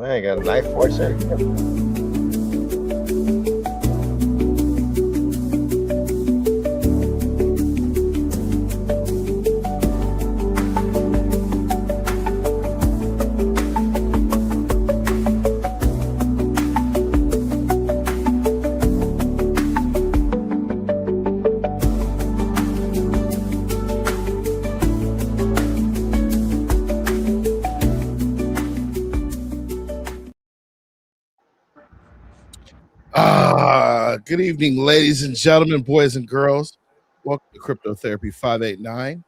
I got a knife for it, sir. Good evening, ladies and gentlemen, boys and girls. Welcome to Crypto Therapy 589.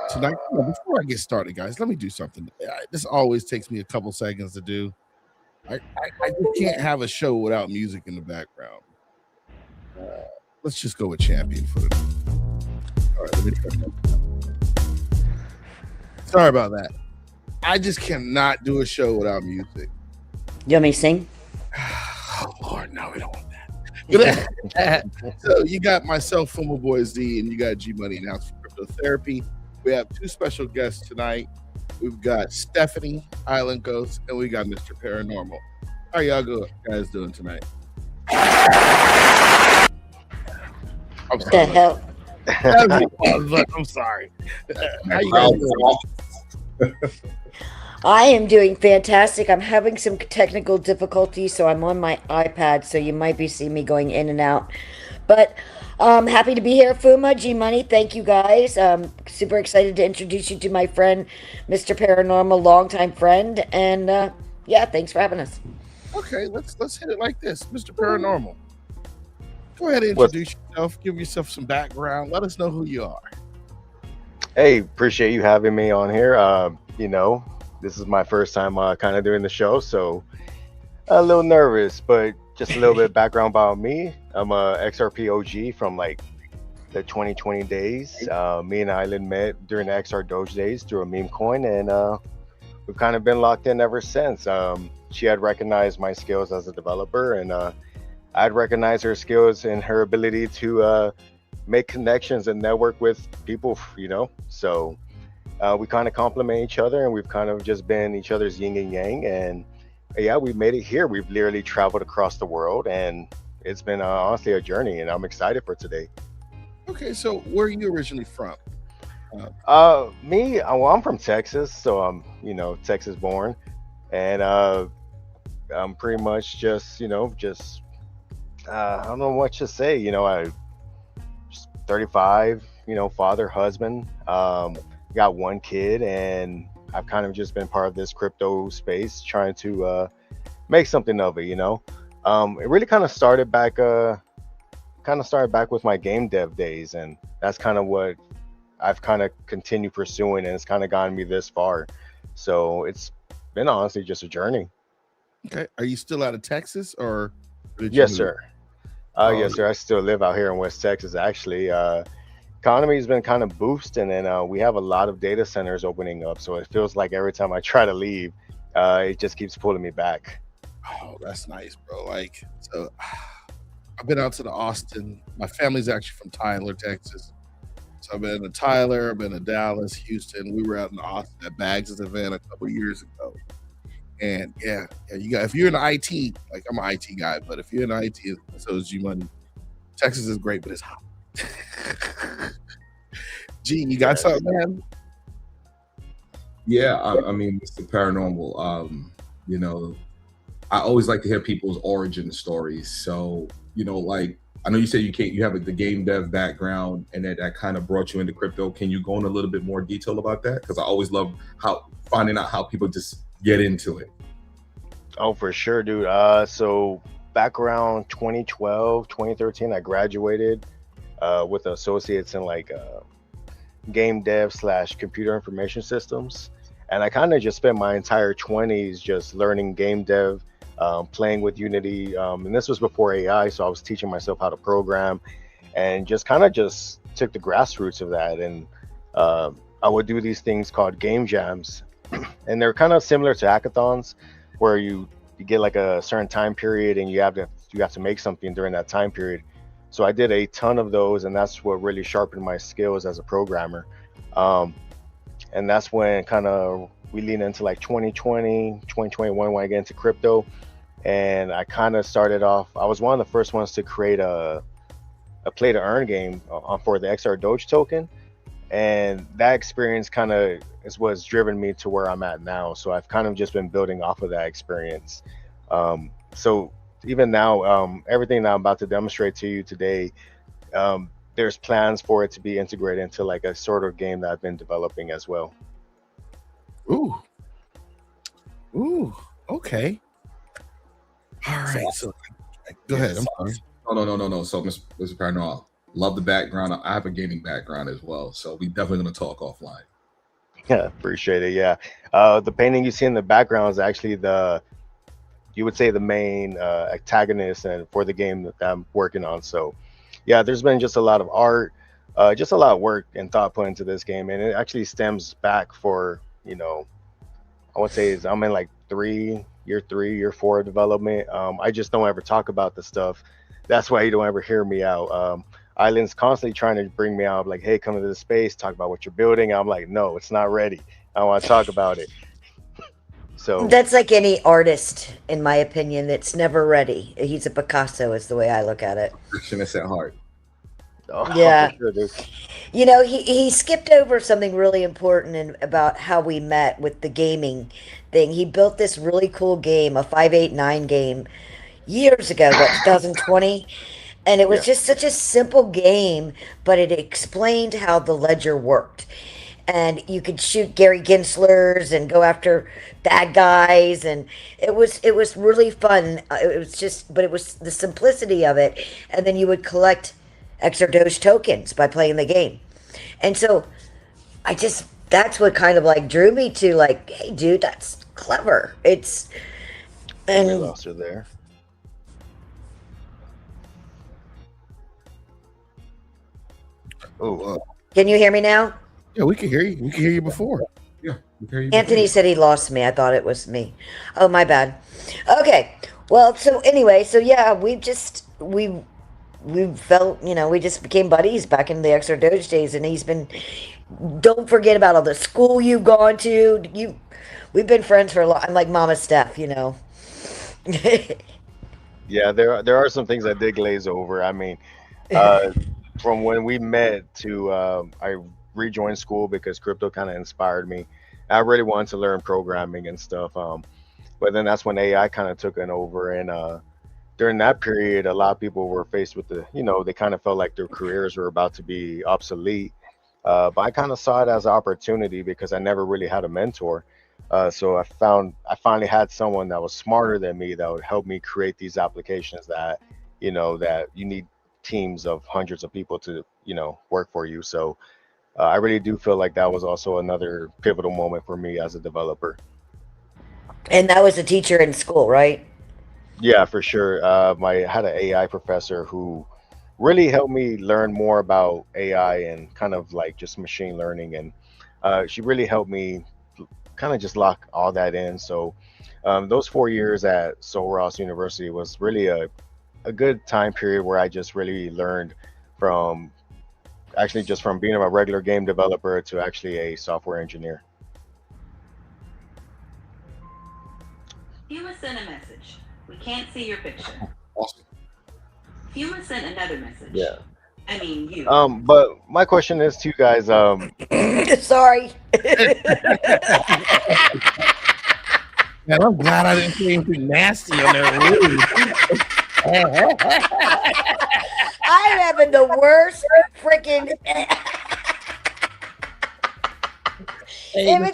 Tonight, before I get started, guys, let me do something. This always takes me a couple seconds to do. I just can't have a show without music in the background. Let's just go with Champion for the. All right, let me try that. Sorry about that. I just cannot do a show without music. You want me to sing? Oh, Lord, no, we don't want that. So you got myself, Fuma Boy'Z and you got Gmoney announced for Crypto Therapy. We have two special guests tonight. We've got Stephanie, Island Ghost, and we got Mr. Paranormal. How are y'all guys doing tonight? I'm sorry. The hell? I'm sorry. How you guys doing? I am doing fantastic. I'm having some technical difficulties, so I'm on my iPad, so you might be seeing me going in and out. But happy to be here, Fuma, Gmoney. Thank you, guys. Super excited to introduce you to my friend, Mr. Paranormal, longtime friend. And yeah, thanks for having us. Okay, let's hit it like this. Mr. Paranormal, go ahead and introduce yourself. Give yourself some background. Let us know who you are. Hey, appreciate you having me on here. This is my first time kind of doing the show, so a little nervous, but just a little bit of background about me. I'm a XRP OG from like the 2020 days. Me and Island met during the XR Doge days through a meme coin, and we've kind of been locked in ever since. She had recognized my skills as a developer, and I'd recognized her skills and her ability to make connections and network with people, so we kind of complement each other, and we've kind of just been each other's yin and yang. And yeah, we've made it here. We've literally traveled across the world, and it's been honestly a journey, and I'm excited for today. Okay, so where are you originally from? I'm from Texas, so I'm Texas born, and I'm pretty much just I don't know what to say. I just 35, father, husband, got one kid, and I've kind of just been part of this crypto space, trying to make something of it. It really kind of started back with my game dev days, and that's kind of what I've kind of continued pursuing, and it's kind of gotten me this far. So it's been honestly just a journey. Okay, are you still out of Texas, or yes, sir? Yes, sir. I still live out here in West Texas, actually. Economy has been kind of boosting, and we have a lot of data centers opening up, so it feels like every time I try to leave, it just keeps pulling me back. Oh, that's nice, bro. So I've been out to the Austin. My family's actually from Tyler, Texas. So I've been to Tyler, I've been to Dallas, Houston. We were out in Austin at Bags' event a couple years ago. And yeah, if you're in IT, like I'm an IT guy, but if you're in IT, so is Gmoney. Texas is great, but it's hot. G, you got something, man? Yeah, I mean, Mr. Paranormal, I always like to hear people's origin stories. So, like, I know you said you have the game dev background, and that kind of brought you into crypto. Can you go in a little bit more detail about that? Because I always love finding out how people just get into it. Oh, for sure, dude. So back around 2012, 2013, I graduated with associates in like game dev / computer information systems. And I kind of just spent my entire 20s just learning game dev, playing with Unity. And this was before AI, so I was teaching myself how to program, and just kind of just took the grassroots of that. And I would do these things called game jams. And they're kind of similar to hackathons, where you get like a certain time period, and you have to make something during that time period. So I did a ton of those, and that's what really sharpened my skills as a programmer. And that's when kind of we lean into like 2020, 2021 when I get into crypto. And I kind of started off, I was one of the first ones to create a play to earn game for the XR Doge token. And that experience kind of is what's driven me to where I'm at now. So I've kind of just been building off of that experience. So even now, everything that I'm about to demonstrate to you today, there's plans for it to be integrated into like a sort of game that I've been developing as well. Ooh. Okay. All right. So go ahead. I'm sorry. No. So, Mr. Paranormal, love the background. I have a gaming background as well, so we definitely going to talk offline. Yeah, appreciate it. Yeah, the painting you see in the background is actually you would say the main antagonist and for the game that I'm working on. So, yeah, there's been just a lot of art, just a lot of work and thought put into this game, and it actually stems back for I would say I'm in like year 4 of development. I just don't ever talk about the stuff. That's why you don't ever hear me out. Island's constantly trying to bring me out, like, hey, come into the space, talk about what you're building. I'm like, no, it's not ready. I want to talk about it. So that's like any artist, in my opinion, that's never ready. He's a Picasso, is the way I look at it. Perfectionist at heart. Yeah. For sure, dude. He skipped over something really important about how we met with the gaming thing. He built this really cool game, a 589 game, years ago, 2020. And it was just such a simple game, but it explained how the ledger worked. And you could shoot Gary Genslers and go after bad guys, and it was really fun. But it was the simplicity of it, and then you would collect extra Doge tokens by playing the game. And so that's what kind of like drew me to like, hey dude, that's clever. We lost her there. Oh, can you hear me now? Yeah, we can hear you. We can hear you before. Yeah, we can hear you. Anthony said he lost me. I thought it was me. Oh, my bad. Okay. Well, so anyway, so yeah, we felt, we just became buddies back in the Extra Doge days, and don't forget about all the school you've gone to. We've been friends for a long. I'm like Mama Steph, Yeah, there are some things I did glaze over. I mean, from when we met to I rejoined school because crypto kind of inspired me. I really wanted to learn programming and stuff. But then that's when AI kind of took it over, and during that period, a lot of people were faced with they kind of felt like their careers were about to be obsolete. But I kind of saw it as an opportunity because I never really had a mentor. So I finally had someone that was smarter than me that would help me create these applications that you need teams of hundreds of people to work for you. So I really do feel like that was also another pivotal moment for me as a developer. And that was a teacher in school, right? Yeah, for sure. I had an AI professor who really helped me learn more about AI and kind of like just machine learning, and she really helped me kind of just lock all that in. So those 4 years at Sul Ross University was really a good time period where I just really learned from being a regular game developer to actually a software engineer. Fuma sent a message. We can't see your picture. Awesome. Fuma sent another message. Yeah. I mean, you. But my question is to you guys. Sorry. Man, I'm glad I didn't say anything nasty on there. Really. I'm having the worst freaking. It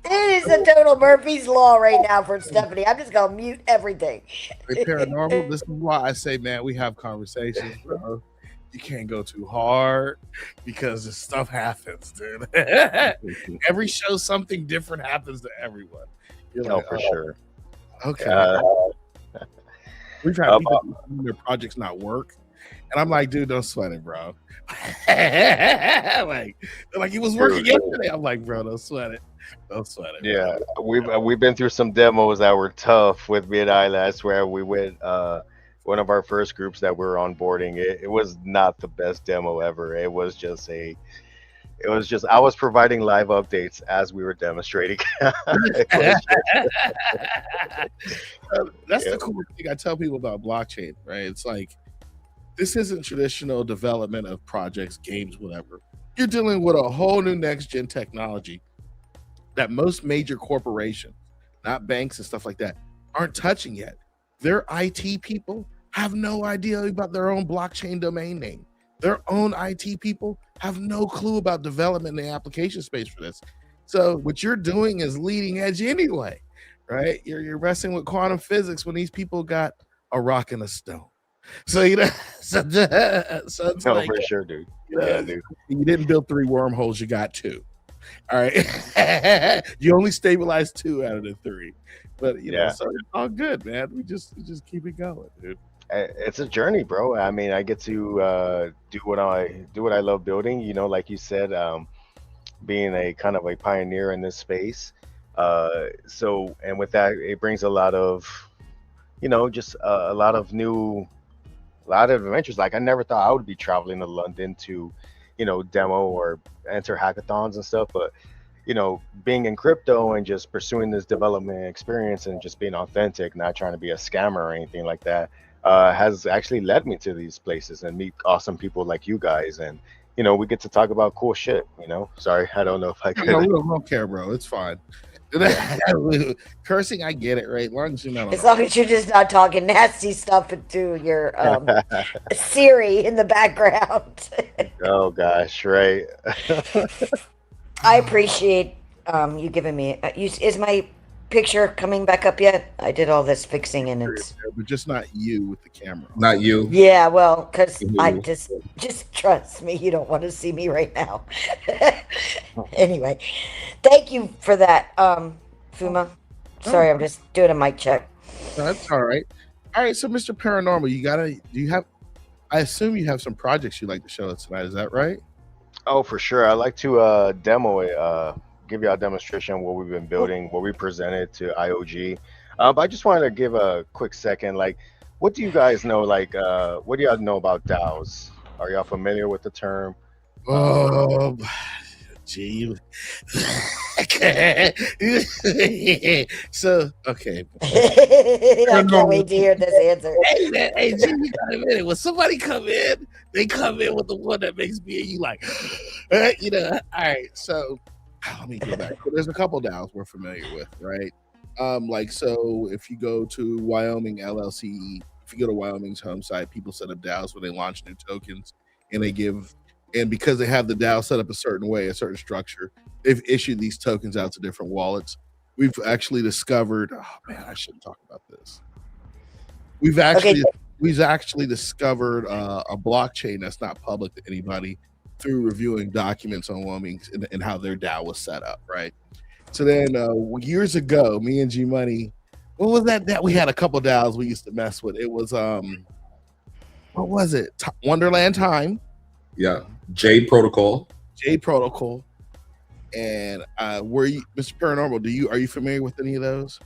is a total Murphy's Law right now for Stephanie. I'm just gonna mute everything. Hey, Paranormal, this is why I say, man, we have conversations, bro. You can't go too hard because this stuff happens, dude. Every show, something different happens to everyone. You're like, for sure. Okay. We've had people their projects not work. And I'm like, dude, don't sweat it, bro. They're like it was working yesterday. I'm like, bro, don't sweat it. Don't sweat it. Yeah, we've been through some demos that were tough with Mid Island. I swear we went one of our first groups that we were onboarding. It was not the best demo ever. It was just It was just I was providing live updates as we were demonstrating. It was That's yeah, the cool thing I tell people about blockchain, right? It's like this isn't traditional development of projects, games, whatever. You're dealing with a whole new next gen technology that most major corporations, not banks and stuff like that, aren't touching yet. Their IT people have no idea about their own blockchain domain name. Their own IT people have no clue about development in the application space for this. So what you're doing is leading edge anyway, right? You're messing with quantum physics when these people got a rock and a stone. So so it's no, like for sure, dude. you Yeah, know, dude. you didn't build 3 wormholes, you got 2. All right. You only stabilized 2 out of the 3. But Yeah. so it's all good, man. We just keep it going, dude. It's a journey, bro. I mean, I get to do what I love building. Like you said, being a kind of a pioneer in this space. So, and with that, it brings a lot of, just a lot of adventures. Like I never thought I would be traveling to London to, demo or enter hackathons and stuff. But being in crypto and just pursuing this development experience and just being authentic, not trying to be a scammer or anything like that, has actually led me to these places and meet awesome people like you guys. And, we get to talk about cool shit, Sorry, I don't know if I No, could. we don't care, bro. It's fine. Cursing, I get it, right? As long as you're not As long as you're just not talking nasty stuff into your Siri in the background. Oh, gosh, right. I appreciate you giving me. Is my picture coming back up yet? I did all this fixing and it's. but just not you with the camera. Not you. Yeah, well, because I Mhm. just trust me. You don't want to see me right now. Anyway, thank you for that, Fuma. Sorry, I'm just doing a mic check. No, that's all right. All right, so Mr. Paranormal, I assume you have some projects you'd like to show us tonight, is that right? Oh, for sure. I'd like to demo it, give you a demonstration of what we've been building, what we presented to IOG. But I just wanted to give a quick second. Like, what do you guys know? Like, what do y'all know about DAOs? Are y'all familiar with the term? Oh, gee. So, okay. I can't wait to hear this answer. Hey, man, hey, G, you got a minute. When somebody come in, they come in with the one that makes me and you like, all right. So let me go back. So there's a couple DAOs we're familiar with, right? So if you go to Wyoming LLC, if you go to Wyoming's home site, people set up DAOs where they launch new tokens and and because they have the DAO set up a certain way, a certain structure, they've issued these tokens out to different wallets. We've actually discovered, oh man, I shouldn't talk about this. We've actually discovered a blockchain that's not public to anybody through reviewing documents on Wyoming and how their DAO was set up, right? So then years ago, me and Gmoney, what was that we had a couple DAOs we used to mess with. It was what was it? Wonderland Time. Yeah. Jade Protocol. And were you, Mr. Paranormal, are you familiar with any of those?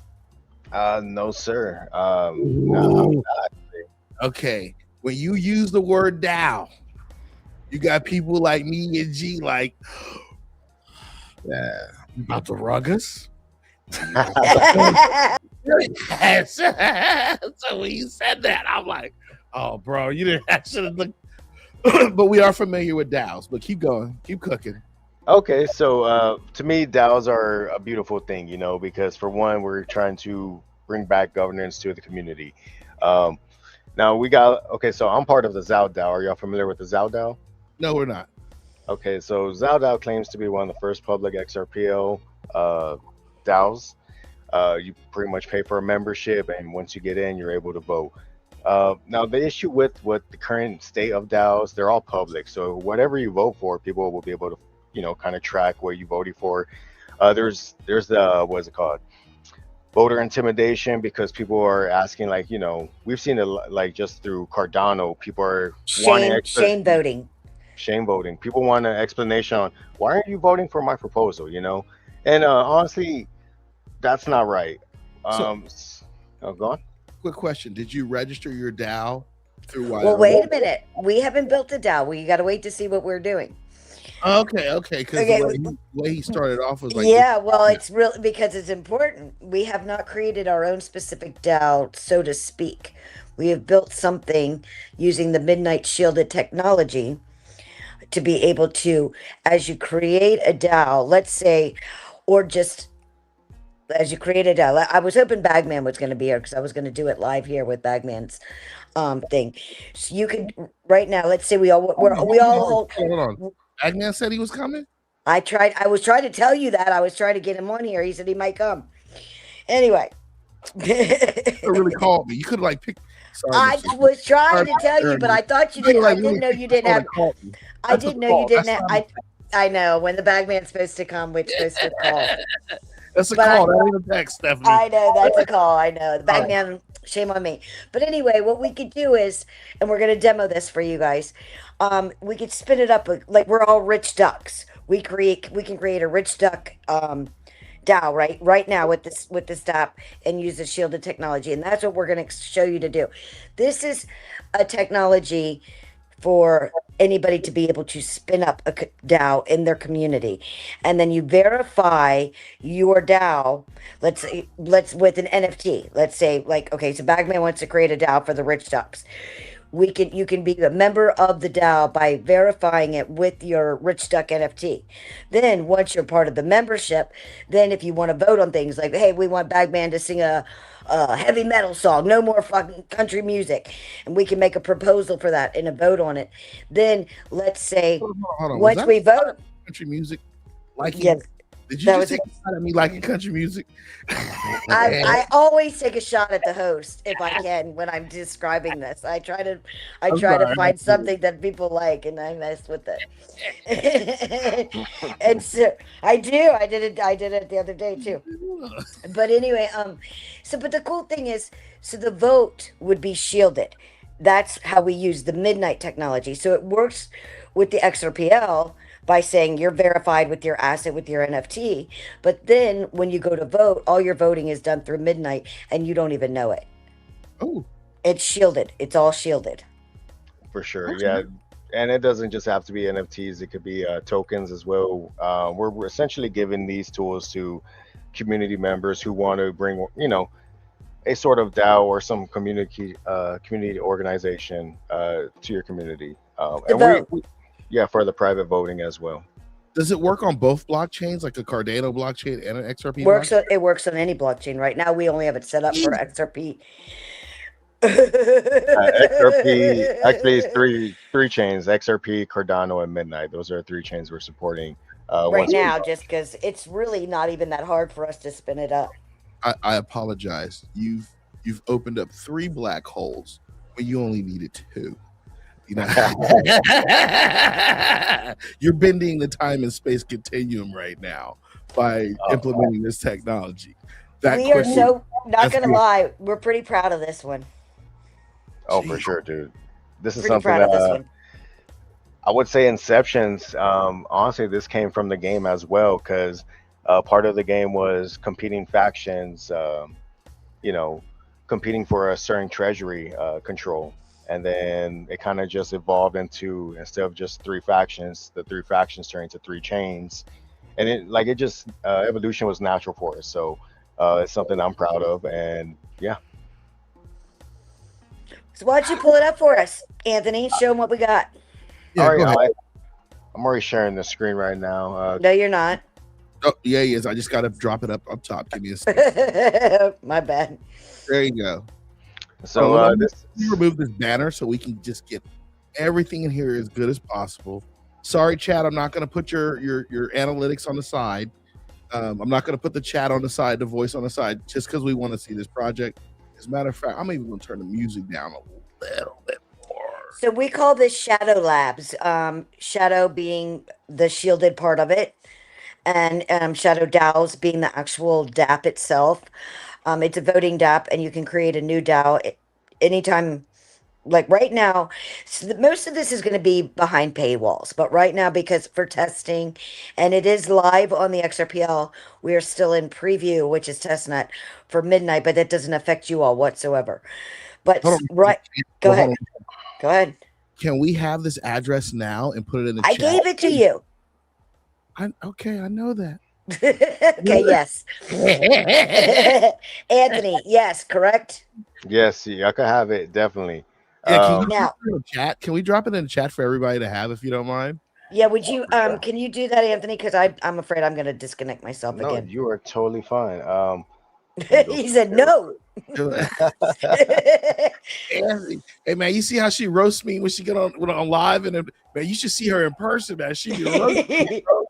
No, sir. No. Okay. When you use the word DAO, you got people like me and G like, Yeah. you about to rug us? So when you said that, I'm like, oh, bro, you didn't actually look. But we are familiar with DAOs. But keep going, keep cooking. Okay, so to me, DAOs are a beautiful thing, because for one, we're trying to bring back governance to the community. Now so I'm part of the ZAO DAO. Are y'all familiar with the ZAO DAO? No, we're not. Okay, so ZAO DAO claims to be one of the first public XRPL DAOs. You pretty much pay for a membership, and once you get in, you're able to vote. Now, the issue with what the current state of DAOs, they're all public. So whatever you vote for, people will be able to, kind of track what you voted for. There's the, what's it called? Voter intimidation, because people are asking, like, we've seen it like just through Cardano. People are wanting shame voting. Shame voting. People want an explanation on why aren't you voting for my proposal, And honestly, that's not right. Go on. Quick question. Did you register your DAO through Wyoming? Well, wait a minute. We haven't built a DAO. We got to wait to see what we're doing. Okay, because Okay. the way he started off was like, Yeah, well, it's really because it's important. We have not created our own specific DAO, so to speak. We have built something using the Midnight Shielded technology to be able to, as you create a DAO, let's say, or just as you create a DAO. I was hoping Bagman was going to be here because I was going to do it live here with Bagman's thing. So you could right now. Let's say we all hold on. Bagman said he was coming. I tried. I was trying to tell you that. I was trying to get him on here. He said he might come. Anyway. You really called me. You could like pick. Sorry, I was trying to tell you, but I thought you didn't. I didn't know you didn't have. I didn't know you didn't have. I know when the Bagman's supposed to come, we're supposed to call. That's a call. That ain't a text, Stephanie. I know that's a call. I know the Bagman. Shame on me. But anyway, what we could do is, and we're gonna demo this for you guys. We could spin it up like we're all rich ducks. We can create a rich duck DAO right now with this app and use the shielded technology, and that's what we're going to show you to do. This is a technology for anybody to be able to spin up a DAO in their community, and then you verify your DAO. Let's with an NFT. Let's say okay, so Bagman wants to create a DAO for the rich ducks. You can be a member of the DAO by verifying it with your Rich Duck NFT. Then once you're part of the membership, then if you want to vote on things like, hey, we want Bagman to sing a heavy metal song, no more fucking country music, and we can make a proposal for that and a vote on it. Then let's say hold on. Once we vote, country music, like yes. Did you just take a shot at me liking country music? I always take a shot at the host if I can when I'm describing this. I try to find something that people like, and I mess with it. And so I do. I did it the other day too. But anyway, but the cool thing is, so the vote would be shielded. That's how we use the Midnight technology. So it works with the XRPL by saying you're verified with your asset, with your NFT. But then when you go to vote, all your voting is done through Midnight and you don't even know it. Oh. It's shielded. It's all shielded. For sure. Yeah. And it doesn't just have to be NFTs. It could be tokens as well. We're essentially giving these tools to community members who want to bring, a sort of DAO or some community organization to your community. Yeah, for the private voting as well. Does it work on both blockchains, like a Cardano blockchain and an XRP? It works on any blockchain. Right now, we only have it set up for XRP. XRP actually is three chains: XRP, Cardano, and Midnight. Those are 3 chains we're supporting right now, just because it's really not even that hard for us to spin it up. I apologize. You've opened up 3 black holes when you only needed 2. You're bending the time and space continuum right now by implementing this technology. We are so not going to lie. We're pretty proud of this one. Oh, for sure, dude. This is pretty something proud of this one. I would say Inceptions. Honestly, this came from the game as well, because part of the game was competing factions. Competing for a certain treasury control. And then it kind of just evolved into, instead of just 3 factions, the 3 factions turned into 3 chains. And evolution was natural for us. So it's something I'm proud of. And yeah. So why don't you pull it up for us, Anthony? Show them what we got. Yeah, all right. I'm already sharing the screen right now. No, you're not. Oh, yeah, he is. I just got to drop it up top. Give me a second. My bad. There you go. So let me remove this banner so we can just get everything in here as good as possible. Sorry, chat. I'm not going to put your analytics on the side. I'm not going to put the chat on the side, the voice on the side, just because we want to see this project. As a matter of fact, I'm even going to turn the music down a little bit more. So we call this Shadow Labs. Shadow being the shielded part of it, and Shadow DAOs being the actual DApp itself. It's a voting DApp, and you can create a new DAO anytime. Like right now, so most of this is going to be behind paywalls, but right now, because for testing, and it is live on the XRPL, we are still in preview, which is testnet for Midnight, but that doesn't affect you all whatsoever. But go ahead. Can we have this address now and put it in the chat? I gave it to you. Okay, I know that. Okay, yes. Anthony, yes, correct. Yes, y'all can have it definitely. Yeah, can you Um, drop it in the chat? Can we drop it in the chat for everybody to have if you don't mind? Yeah, would you for sure. can you do that, Anthony? Because I'm afraid I'm gonna disconnect myself No, again. you are totally fine. Let me go He back said there no. Anthony, hey man, you see how she roasts me when she get on live, and man, you should see her in person, man. She be roasting me, bro.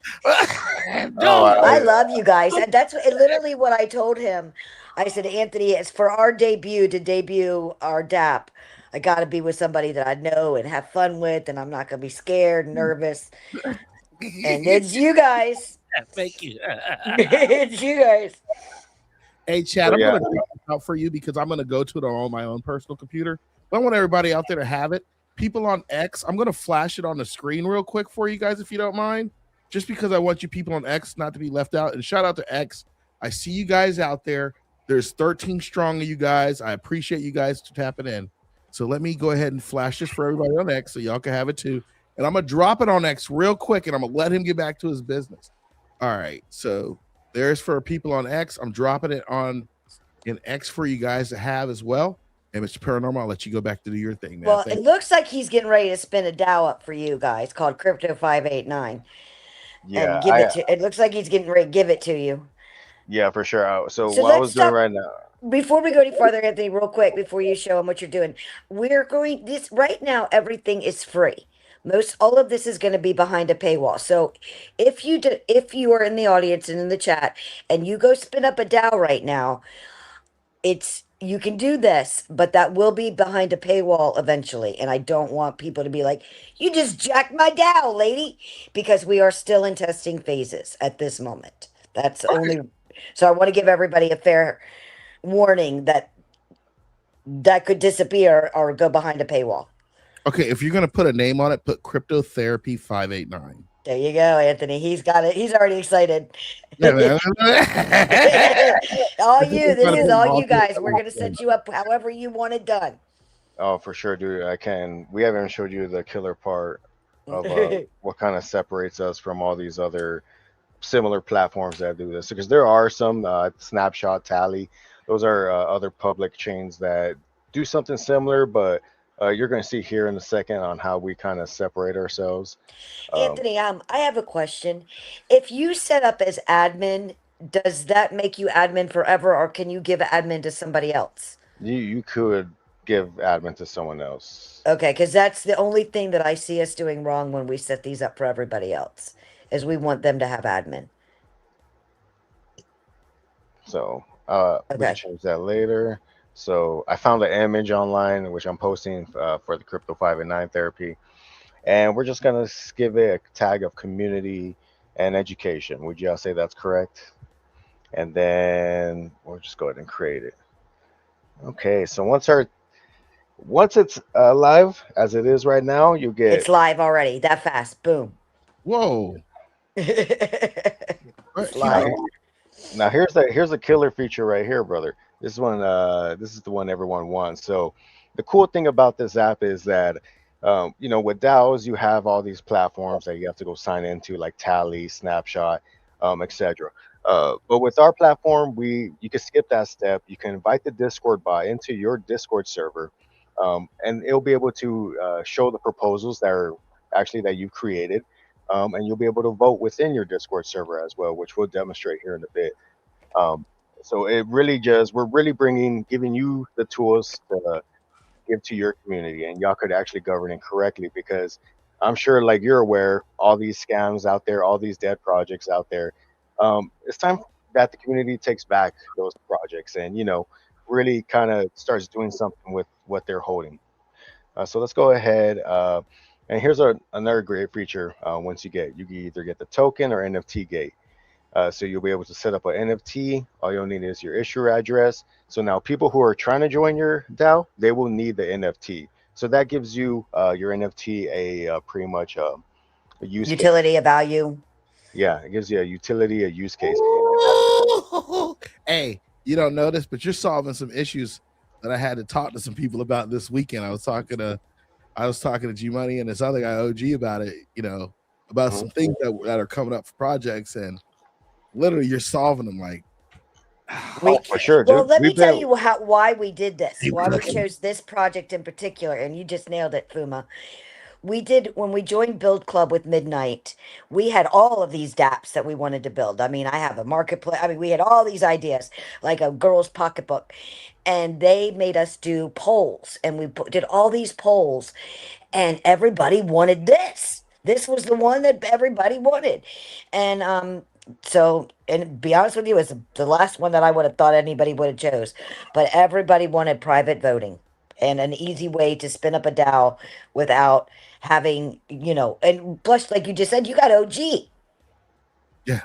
Oh, I love you guys. And that's literally what I told him. I said, Anthony, it's for our debut to debut our DAP. I got to be with somebody that I know and have fun with, and I'm not going to be scared, nervous. And it's you guys. Thank you. It's you guys. Hey, Chad, So, I'm yeah. going to read this out for you because I'm going to go to it on my own personal computer. But I want everybody out there to have it. People on X, I'm going to flash it on the screen real quick for you guys, if you don't mind, just because I want you people on X not to be left out. And shout out to X. I see you guys out there. There's 13 strong of you guys. I appreciate you guys tapping in. So let me go ahead and flash this for everybody on X so y'all can have it too. And I'm going to drop it on X real quick, and I'm going to let him get back to his business. All right. So there's for people on X. I'm dropping it on in X for you guys to have as well. And Mr. Paranormal, I'll let you go back to do your thing, man. Well, it looks like he's getting ready to spin a DAO up for you guys called Crypto 589 Yeah, and give it to. It looks like he's getting ready to give it to you. yeah, for sure. So So what I let's was doing talk- right now. Before we go any farther, Anthony, real quick, before you show them what you're doing, we're going this right now. Everything is free. All of this is going to be behind a paywall. So if you are in the audience and in the chat, and you go spin up a DAO right now, you can do this, but that will be behind a paywall eventually. And I don't want people to be like, "You just jacked my DAO, lady," because we are still in testing phases at this moment. That's only. So I want to give everybody a fair warning that could disappear or go behind a paywall. Okay, if you're gonna put a name on it, put Cryptotherapy 589. There you go, Anthony. He's got it. He's already excited. Yeah, man. This is all you guys. We're gonna set you up however you want it done. Oh, for sure, dude. I can. We haven't showed you the killer part of what kind of separates us from all these other similar platforms that do this. Because there are some Snapshot, Tally. Those are other public chains that do something similar, but you're going to see here in a second on how we kind of separate ourselves. Anthony, I have a question. If you set up as admin, does that make you admin forever, or can you give admin to somebody else? You could give admin to someone else. Okay, because that's the only thing that I see us doing wrong when we set these up for everybody else, is we want them to have admin. So we can change that later. So I found an image online, which I'm posting for the Crypto 5 and 9 therapy. And we're just going to give it a tag of community and education. Would y'all say that's correct? And then we'll just go ahead and create it. Okay, so once it's live, as it is right now, you get... It's live already, that fast. Boom. Whoa. It's live. Now here's a killer feature right here, brother. This is the one everyone wants. So the cool thing about this app is that with DAOs you have all these platforms that you have to go sign into, like Tally, Snapshot, etc. But with our platform, you can skip that step. You can invite the Discord bot into your Discord server, and it'll be able to show the proposals that you've created. And you'll be able to vote within your Discord server as well, which we'll demonstrate here in a bit. So we're really giving you the tools to give to your community, and y'all could actually govern it correctly, because I'm sure, like you're aware, all these scams out there, all these dead projects out there. It's time that the community takes back those projects and, really kind of starts doing something with what they're holding. So let's go ahead. And here's another great feature. Once you can either get the token or NFT gate. So you'll be able to set up an NFT. All you'll need is your issuer address. So now people who are trying to join your DAO, they will need the NFT. So that gives you your NFT a pretty much a use utility, case. a value. Yeah, it gives you a utility, a use case. Hey, you don't know this, but you're solving some issues that I had to talk to some people about this weekend. I was talking to Gmoney and this other guy, OG, about it, about some things that are coming up for projects, and literally you're solving them like. Oh, for sure, Well, dude. let me We've tell been. you why we did this, why we chose this project in particular, and you just nailed it, Fuma. We did when we joined Build Club with Midnight. We had all of these dApps that we wanted to build. I mean, I have a marketplace. I mean, we had all these ideas, like a girl's pocketbook, and they made us do polls, and we did all these polls, and everybody wanted this. This was the one that everybody wanted, and so and to be honest with you, it's the last one that I would have thought anybody would have chose, but everybody wanted private voting and an easy way to spin up a DAO without having, and plus, like you just said, you got OG. Yeah.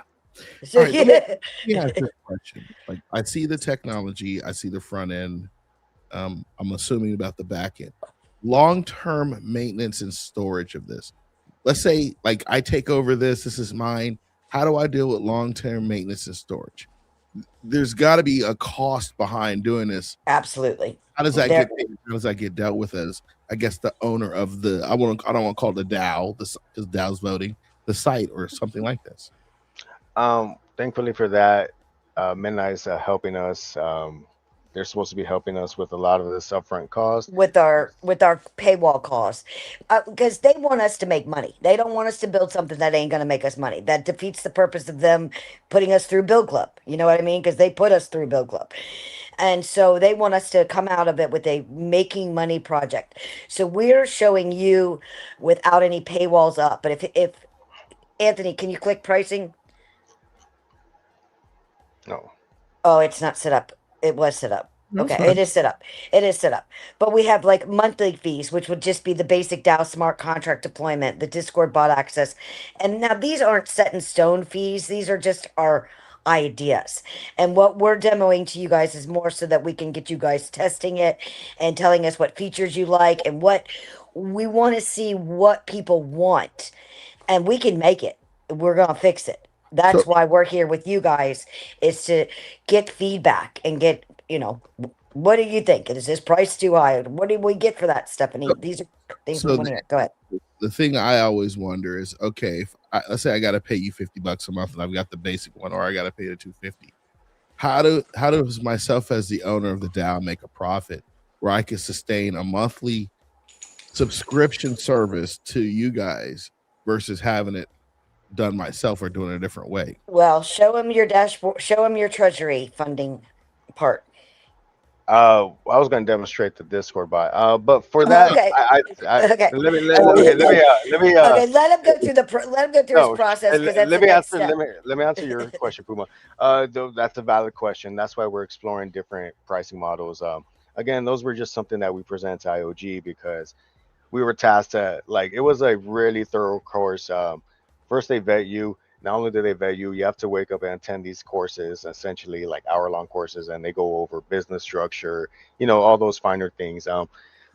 So All right, let me ask you a question. Like, I see the technology, I see the front end. I'm assuming about the back end. Long-term maintenance and storage of this. Let's say, like, I take over this is mine. How do I deal with long-term maintenance and storage? There's got to be a cost behind doing this. Absolutely. How does that get paid? How does that get dealt with as, I guess, the owner of the, I don't want to call it the DAO, because DAO's voting, the site or something like this? Thankfully for that, Midnight's helping us. They're supposed to be helping us with a lot of this upfront cost. with our paywall costs, because they want us to make money. They don't want us to build something that ain't going to make us money. That defeats the purpose of them putting us through Build Club. You know what I mean? Because they put us through Build Club, and so they want us to come out of it with a making money project. So we're showing you without any paywalls up. But if Anthony, can you click pricing? No. Oh, it's not set up. It was set up. That's Okay, fine. it is set up. It is set up. But we have like monthly fees, which would just be the basic DAO smart contract deployment, the Discord bot access. And now these aren't set in stone fees. These are just our ideas. And what we're demoing to you guys is more so that we can get you guys testing it and telling us what features you like and what we want to see what people want. And we can make it. We're going to fix it. That's So- why we're here with you guys, is to get feedback and get, what do you think? Is this price too high? What did we get for that, Stephanie? These are things we So want to hear. Go ahead. The thing I always wonder is, okay, if let's say I got to pay you $50 a month and I've got the basic one, or I got to pay the $250. How does myself as the owner of the DAO make a profit where I can sustain a monthly subscription service to you guys versus having it done myself or doing it a different way? Well, show them your dashboard. Show them your treasury funding part. I was going to demonstrate the Discord bot. But for that, Okay. Okay. let me. Okay, let him go through let him go through his process, because that's let the me next answer. step. Let me answer your question, Puma. That's a valid question. That's why we're exploring different pricing models. Again, those were just something that we present to IOG because we were tasked to, like, it was a really thorough course. First they vet you. Not only do they vet you, you have to wake up and attend these courses, essentially like hour-long courses, and they go over business structure, all those finer things.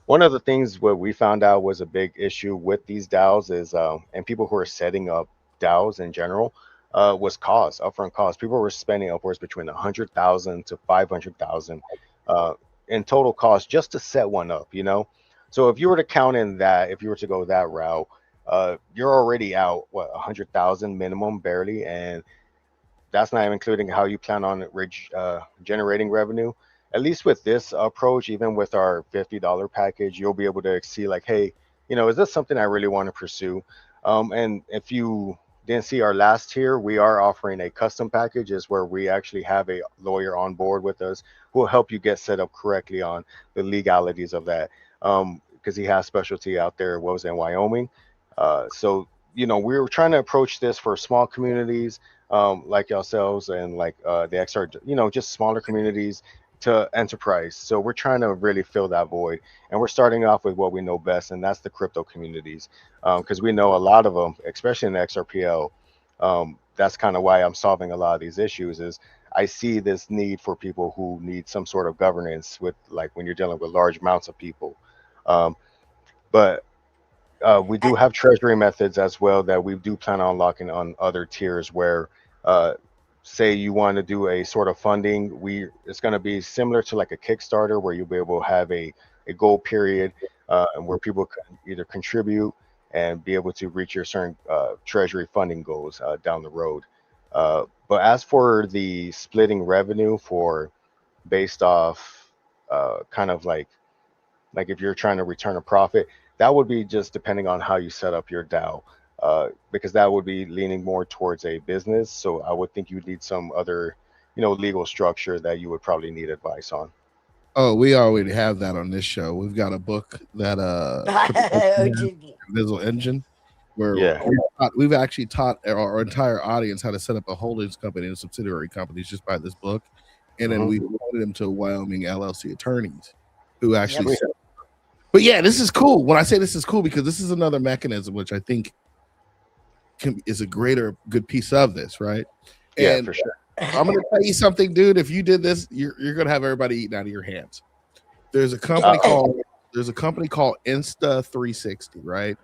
One of the things what we found out was a big issue with these DAOs is, and people who are setting up DAOs in general, was cost, upfront cost. People were spending upwards between 100,000 to 500,000 in total cost just to set one up. So if you were to count in that, if you were to go that route, you're already out 100,000 minimum, barely, and that's not even including how you plan on generating revenue. At least with this approach, even with our $50 package, you'll be able to see, like, hey, is this something I really want to pursue? And if you didn't see our last tier, we are offering a custom package, is where we actually have a lawyer on board with us who will help you get set up correctly on the legalities of that. Because he has specialty out there, was in Wyoming. So we were trying to approach this for small communities, like yourselves and like the XR, just smaller communities to enterprise. So we're trying to really fill that void, and we're starting off with what we know best, and that's the crypto communities, because we know a lot of them, especially in the XRPL. That's kind of why I'm solving a lot of these issues. Is I see this need for people who need some sort of governance with, like, when you're dealing with large amounts of people. But we do have treasury methods as well that we do plan on locking on other tiers where, say you want to do a sort of funding, it's going to be similar to like a Kickstarter where you'll be able to have a goal period, and where people can either contribute and be able to reach your certain treasury funding goals down the road. But as for the splitting revenue for based off kind of like if you're trying to return a profit, that would be just depending on how you set up your DAO, because that would be leaning more towards a business. So I would think you'd need some other, legal structure that you would probably need advice on. Oh, we already have that on this show. We've got a book that Oh, gee. Visual Engine, where Yeah. we've actually taught our entire audience how to set up a holdings company and subsidiary companies just by this book, and then Mhm. we loaded them to Wyoming LLC attorneys who actually. Yep. But yeah, this is cool. When I say this is cool, because this is another mechanism which I think is a good piece of this, right? Yeah, And for sure. I'm gonna tell you something, dude. If you did this, you're gonna have everybody eating out of your hands. There's a company called Insta360, right?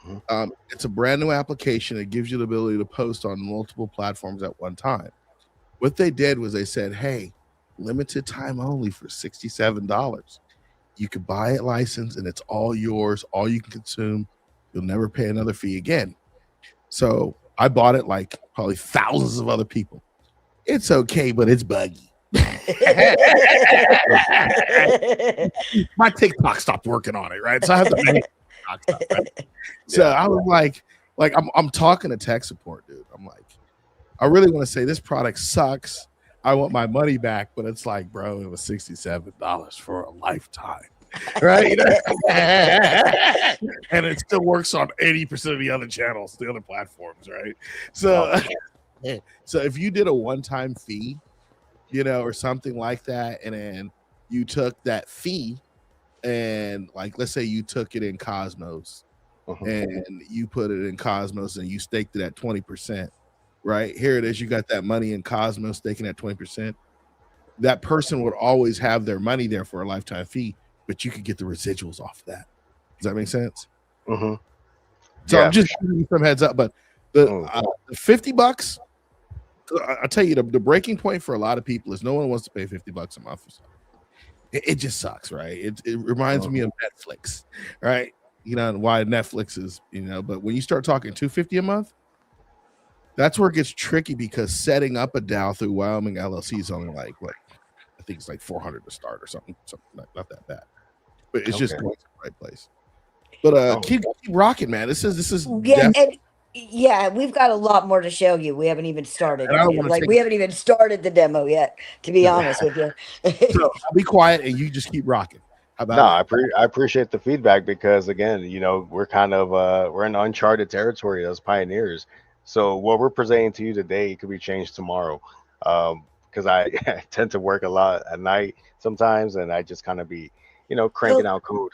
Mhm. It's a brand new application. It gives you the ability to post on multiple platforms at one time. What they did was they said, "Hey, limited time only for $67. You could buy a license, and it's all yours. All you can consume. You'll never pay another fee again." So I bought it like probably thousands of other people. It's okay, but it's buggy. My TikTok stopped working on it, right? So I have to make TikTok stuff, right? So I was like I'm talking to tech support, dude. I'm like, I really want to say this product sucks. I want my money back, but it's like, bro, it was $67 for a lifetime, right? And it still works on 80% of the other channels, the other platforms, right? So, so if you did a one-time fee, or something like that, and then you took that fee and let's say you took it in Cosmos and you put it in Cosmos and you staked it at 20%, right? Here it is, you got that money in Cosmos staking at 20%. That person would always have their money there for a lifetime fee, but you could get the residuals off of that. Does that make sense? Mm-hmm. So I'm just giving you some heads up, but the $50, I'll tell you, the breaking point for a lot of people is no one wants to pay $50 a month for something. It just sucks, right? It reminds me of Netflix, right? Why Netflix is, but when you start talking $250 a month, that's where it gets tricky, because setting up a DAO through Wyoming LLC is only I think it's like $400 to start or something not that bad, but it's just going to the right place. But keep rocking, man. This is yeah, we've got a lot more to show you. We haven't even started. We haven't even started the demo yet, to be honest with you. So I'll be quiet and you just keep rocking. How about I appreciate the feedback, because again, we're kind of we're in uncharted territory as pioneers. So what we're presenting to you today could be changed tomorrow, because I tend to work a lot at night sometimes, and I just kind of be cranking out code.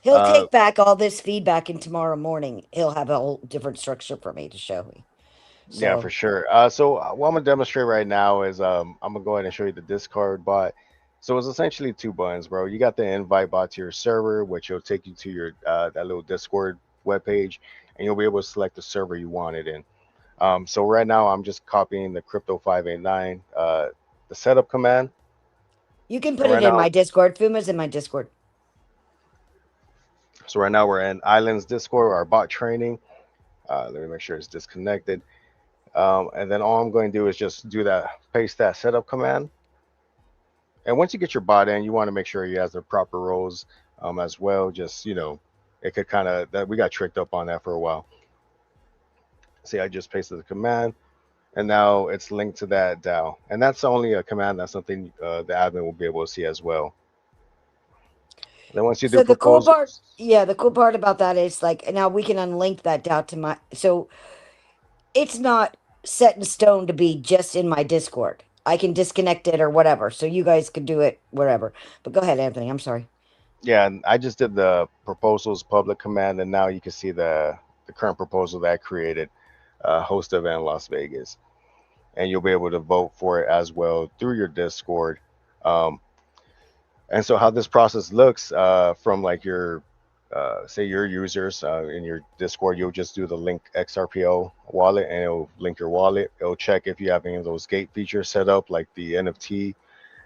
He'll take back all this feedback, and tomorrow morning he'll have a whole different structure for me to show me. So. Yeah, for sure. So what I'm gonna demonstrate right now is I'm gonna go ahead and show you the Discord bot. So it's essentially two buttons, bro. You got the invite bot to your server, which will take you to your that little Discord webpage, and you'll be able to select the server you want it in. So right now I'm just copying the Crypto 589, the setup command. You can put it in my Discord. Fuma's in my Discord. So right now we're in Islands Discord, our bot training. Let me make sure it's disconnected. And then all I'm going to do is just paste that setup command. And once you get your bot in, you want to make sure he has the proper roles as well. Just, it could we got tricked up on that for a while. See, I just pasted the command, and now it's linked to that DAO. And that's only a command. That's something the admin will be able to see as well. Then once you do the cool part about that is now we can unlink that DAO to my, so it's not set in stone to be just in my Discord. I can disconnect it or whatever, so you guys can do it wherever. But go ahead, Anthony. I'm sorry. Yeah, and I just did the proposals public command, and now you can see the current proposal that I created, host event in Las Vegas, and you'll be able to vote for it as well through your Discord. And so how this process looks from your say your users in your Discord, you'll just do the link XRPO wallet, and it'll link your wallet. It'll check if you have any of those gate features set up, like the NFT,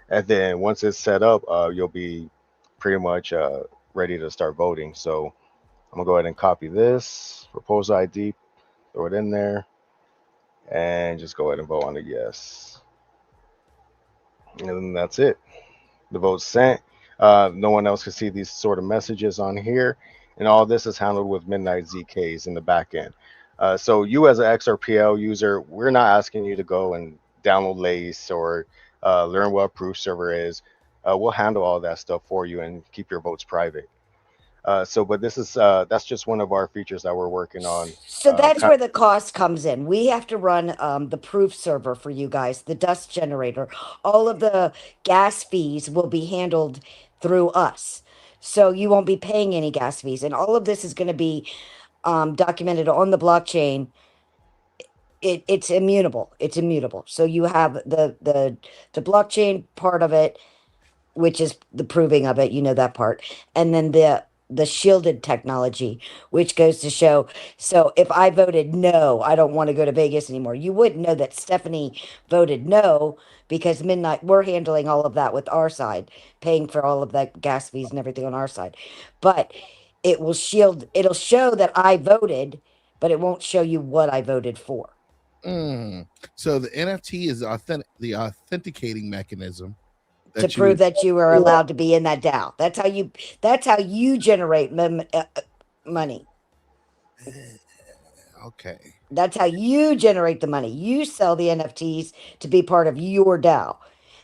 and then once it's set up, you'll be pretty much ready to start voting. So I'm gonna go ahead and copy this proposal ID, throw it in there, and just go ahead and vote on the yes. And then that's it. The vote's sent. No one else can see these sort of messages on here, and all this is handled with Midnight ZKs in the back end. So you as an XRPL user, we're not asking you to go and download Lace or learn what a proof server is. We'll handle all that stuff for you and keep your votes private. But this is that's just one of our features that we're working on. So that's where the cost comes in. We have to run the proof server for you guys, the dust generator. All of the gas fees will be handled through us. So you won't be paying any gas fees. And all of this is going to be documented on the blockchain. It's immutable. It's immutable. So you have the blockchain part of it, which is the proving of it, you know that part. And then the shielded technology, which goes to show, so if I voted no, I don't want to go to Vegas anymore, you wouldn't know that Stephanie voted no, because Midnight, we're handling all of that with our side, paying for all of that gas fees and everything on our side. But it'll show that I voted, but it won't show you what I voted for. So the NFT is the authenticating mechanism to prove that you are allowed to be in that DAO. That's how you generate money. Okay. That's how you generate the money. You sell the NFTs to be part of your DAO,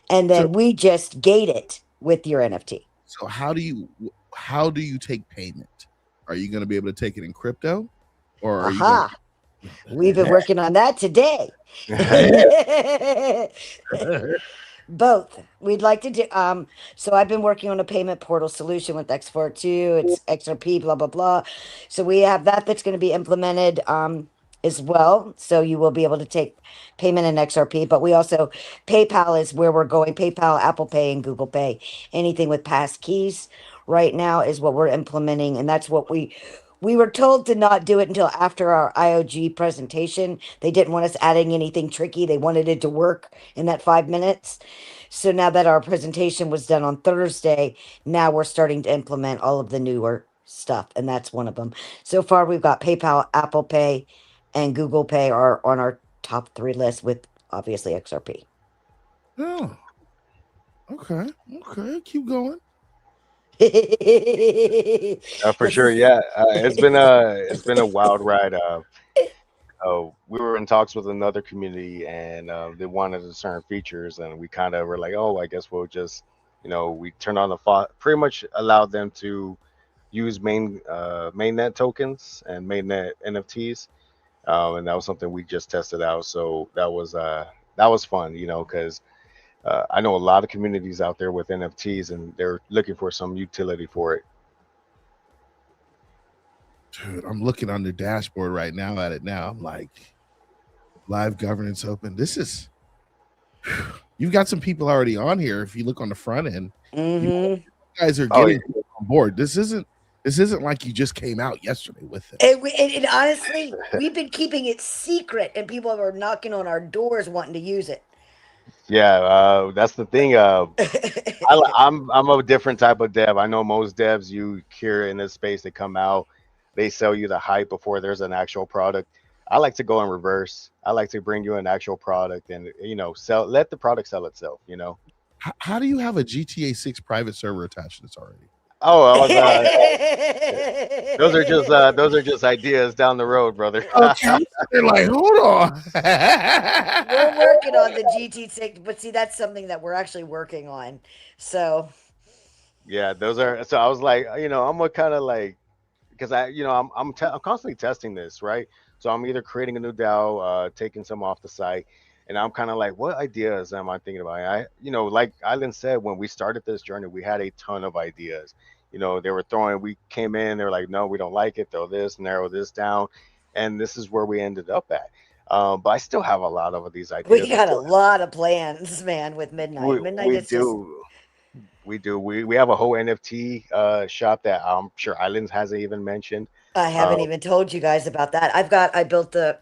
and then we just gate it with your NFT. So how do you take payment? Are you going to be able to take it in crypto, or are you? We've been working on that today. Both. We'd like to do so I've been working on a payment portal solution with X42, it's XRP, blah blah blah. So we have that's going to be implemented as well. So you will be able to take payment in XRP, but we also, PayPal is where we're going. PayPal, Apple Pay, and Google Pay. Anything with pass keys right now is what we're implementing, and that's what we were told to not do it until after our IOG presentation. They didn't want us adding anything tricky. They wanted it to work in that 5 minutes. So now that our presentation was done on Thursday, now we're starting to implement all of the newer stuff, and that's one of them. So far, we've got PayPal, Apple Pay, and Google Pay are on our top 3 list, with obviously XRP. Oh, okay. Keep going. For sure, yeah. It's been a wild ride. We were in talks with another community, and they wanted certain features, and we kind of were like, oh, I guess we'll just, we turned on the pretty much allowed them to use mainnet tokens and mainnet NFTs, and that was something we just tested out. So that was fun, because. I know a lot of communities out there with NFTs, and they're looking for some utility for it. Dude, I'm looking on the dashboard right now at it now. I'm like, live governance open. You've got some people already on here. If you look on the front end, you guys are getting on board. This isn't like you just came out yesterday with it. And honestly, we've been keeping it secret, and people are knocking on our doors wanting to use it. Yeah, that's the thing. I'm a different type of dev. I know most devs you hear in this space, they come out, they sell you the hype before there's an actual product. I like to go in reverse. I like to bring you an actual product and let the product sell itself. How do you have a GTA 6 private server attached to this already? Oh, those are just ideas down the road, brother. Okay. They're like, hold on. We're working on the GT6, but see, that's something that we're actually working on. So yeah, those are. So I was like, I'm gonna kind of like, because I'm constantly testing this, right? So I'm either creating a new DAO, taking some off the site, and I'm kind of like, what ideas am I thinking about? Like Island said, when we started this journey, we had a ton of ideas. They were we came in, they were like, no, we don't like it, throw this, narrow this down. And this is where we ended up at. But I still have a lot of these ideas. We got a lot of plans, man, with Midnight. We do. We have a whole NFT shop that I'm sure Islands hasn't even mentioned. I haven't even told you guys about that. I built an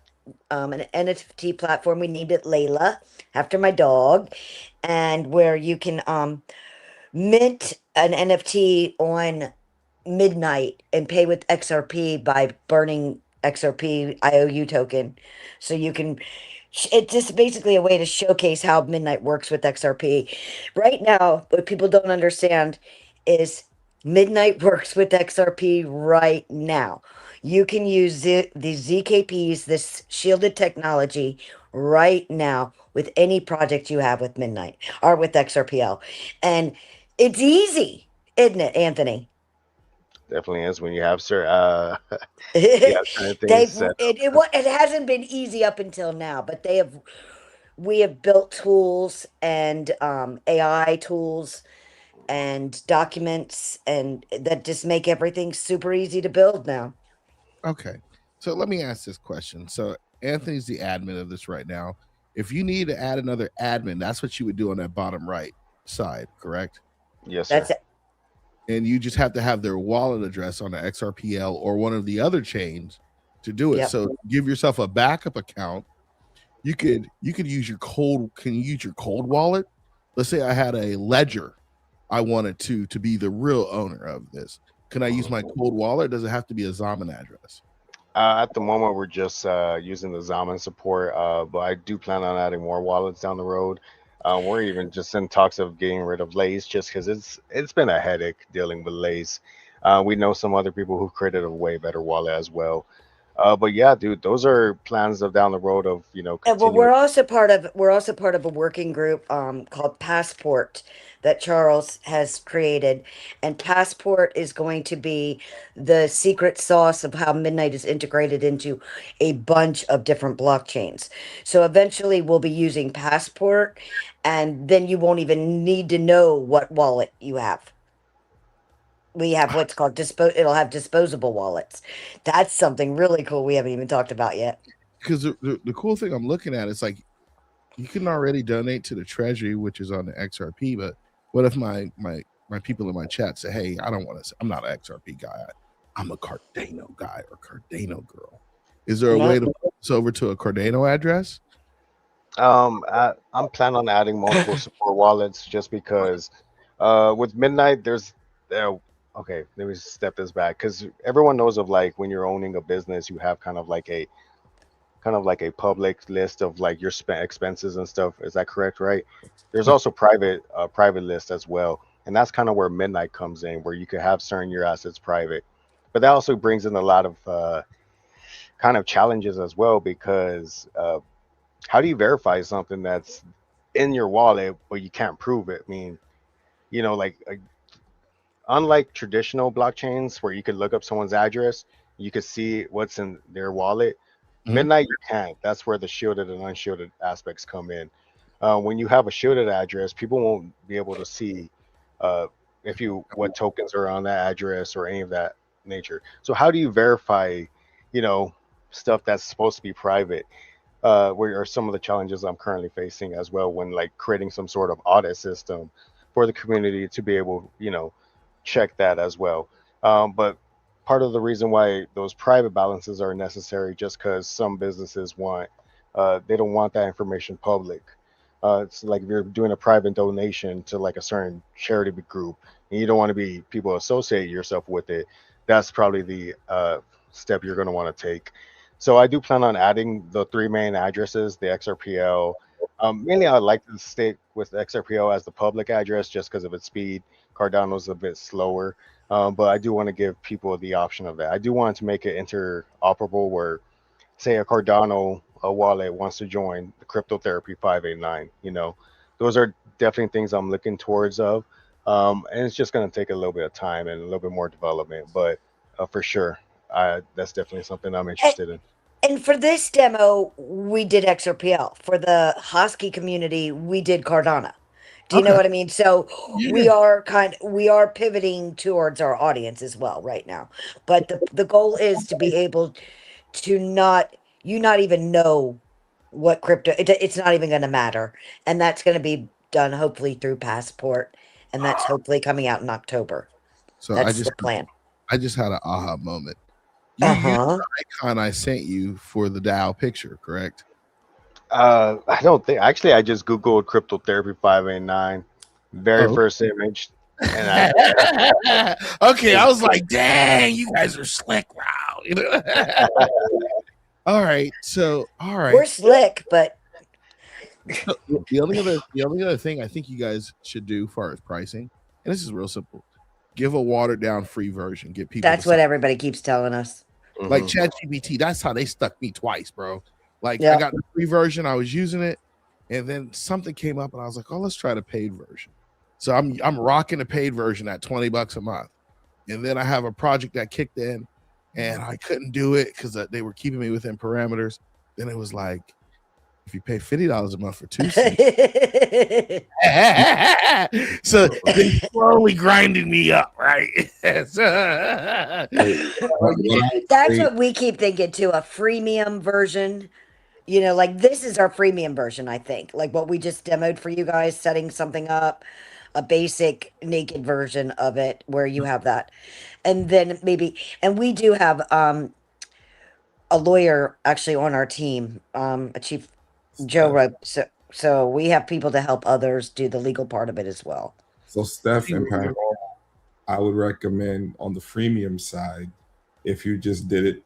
NFT platform. We named it Layla, after my dog, and where you can mint an NFT on midnight and pay with XRP by burning XRP IOU token. So you can, it's just basically a way to showcase how midnight works with XRP. Right now, what people don't understand is midnight works with XRP right now. You can use the ZKPs, this shielded technology, right now with any project you have with Midnight or with XRPL. And it's easy, isn't it, Anthony? Definitely is when you have yeah, certain things They've set it hasn't been easy up until now, but we have built tools and AI tools and documents and that just make everything super easy to build now. Okay. So let me ask this question. So Anthony's the admin of this right now. If you need to add another admin, that's what you would do on that bottom right side, correct? Yes, sir. That's it. And you just have to have their wallet address on the XRPL or one of the other chains to do it. Yep. So give yourself a backup account. You could use your cold. Can you use your cold wallet? Let's say I had a ledger. I wanted to be the real owner of this. Can I use my cold wallet? Does it have to be a Zaman address? At the moment, we're just using the Zaman support, but I do plan on adding more wallets down the road. We're even just in talks of getting rid of Lays just because it's been a headache dealing with Lays. We know some other people who created a way better wallet as well. But yeah, dude, those are plans of down the road of Well, continuing. we're also part of a working group called Passport that Charles has created, and Passport is going to be the secret sauce of how Midnight is integrated into a bunch of different blockchains. So eventually, we'll be using Passport, and then you won't even need to know what wallet you have. We have what's called it'll have disposable wallets. That's something really cool we haven't even talked about yet. Because the cool thing I'm looking at is like you can already donate to the treasury, which is on the XRP. But what if my people in my chat say, "Hey, I don't want to. I'm not an XRP guy. I'm a Cardano guy or Cardano girl." Is there a way to put this over to a Cardano address? I'm planning on adding multiple support wallets just because with Midnight, there's okay, let me step this back because everyone knows of like when you're owning a business, you have kind of like a public list of like your expenses and stuff. Is that correct? Right. There's also private list as well, and that's kind of where Midnight comes in, where you could have certain your assets private, but that also brings in a lot of kind of challenges as well because how do you verify something that's in your wallet but you can't prove it? I mean, like unlike traditional blockchains where you could look up someone's address, you could see what's in their wallet. Midnight, you can't. That's where the shielded and unshielded aspects come in. When you have a shielded address, people won't be able to see if you what tokens are on that address or any of that nature. So how do you verify, stuff that's supposed to be private? Where are some of the challenges I'm currently facing as well when like creating some sort of audit system for the community to be able, check that as well. But part of the reason why those private balances are necessary just because some businesses they don't want that information public. It's like if you're doing a private donation to like a certain charity group and you don't want to be people associate yourself with it, that's probably the step you're going to want to take. So I do plan on adding the three main addresses, the XRPL. Mainly, I'd like to stick with XRPL as the public address just because of its speed. Cardano's a bit slower, but I do want to give people the option of that. I do want to make it interoperable where, say, a Cardano wallet wants to join the Cryptotherapy 589. Those are definitely things I'm looking towards and it's just going to take a little bit of time and a little bit more development, but for sure. That's definitely something I'm interested in. And for this demo, we did XRPL. For the Hosky community, we did Cardano. Do you know what I mean? So we are pivoting towards our audience as well right now. But the goal is to be able to not even know what crypto. It's not even going to matter, and that's going to be done hopefully through Passport, and that's hopefully coming out in October. So that's the plan. I just had an aha moment. You used the icon I sent you for the DAO picture, correct? I don't think. Actually, I just googled Cryptotherapy 589. Very first image. And Okay, I was like, dang, you guys are slick, wow. You know? All right, We're slick, but So, the only other thing I think you guys should do as far as pricing, and this is real simple, give a watered down free version. Get people that's to what sign. everybody keeps telling us. Like ChatGPT. That's how they stuck me twice, bro. Like I Yeah. got the free version, I was using it, and then something came up, and I was like, oh, let's try the paid version. So I'm rocking the paid version at $20 a month, and then I have a project that kicked in, and I couldn't do it because they were keeping me within parameters. Then it was like, if you pay $50 a month for 2 seats, so they're slowly grinding me up, right? That's what we keep thinking too, a freemium version. You know, like this is our freemium version, I think. Like what we just demoed for you guys, setting something up, a basic naked version of it where you have that. And then maybe, and we do have a lawyer actually on our team, a chief Joe wrote. So we have people to help others do the legal part of it as well. So Steph and Paranormal, I would recommend on the freemium side, if you just did it,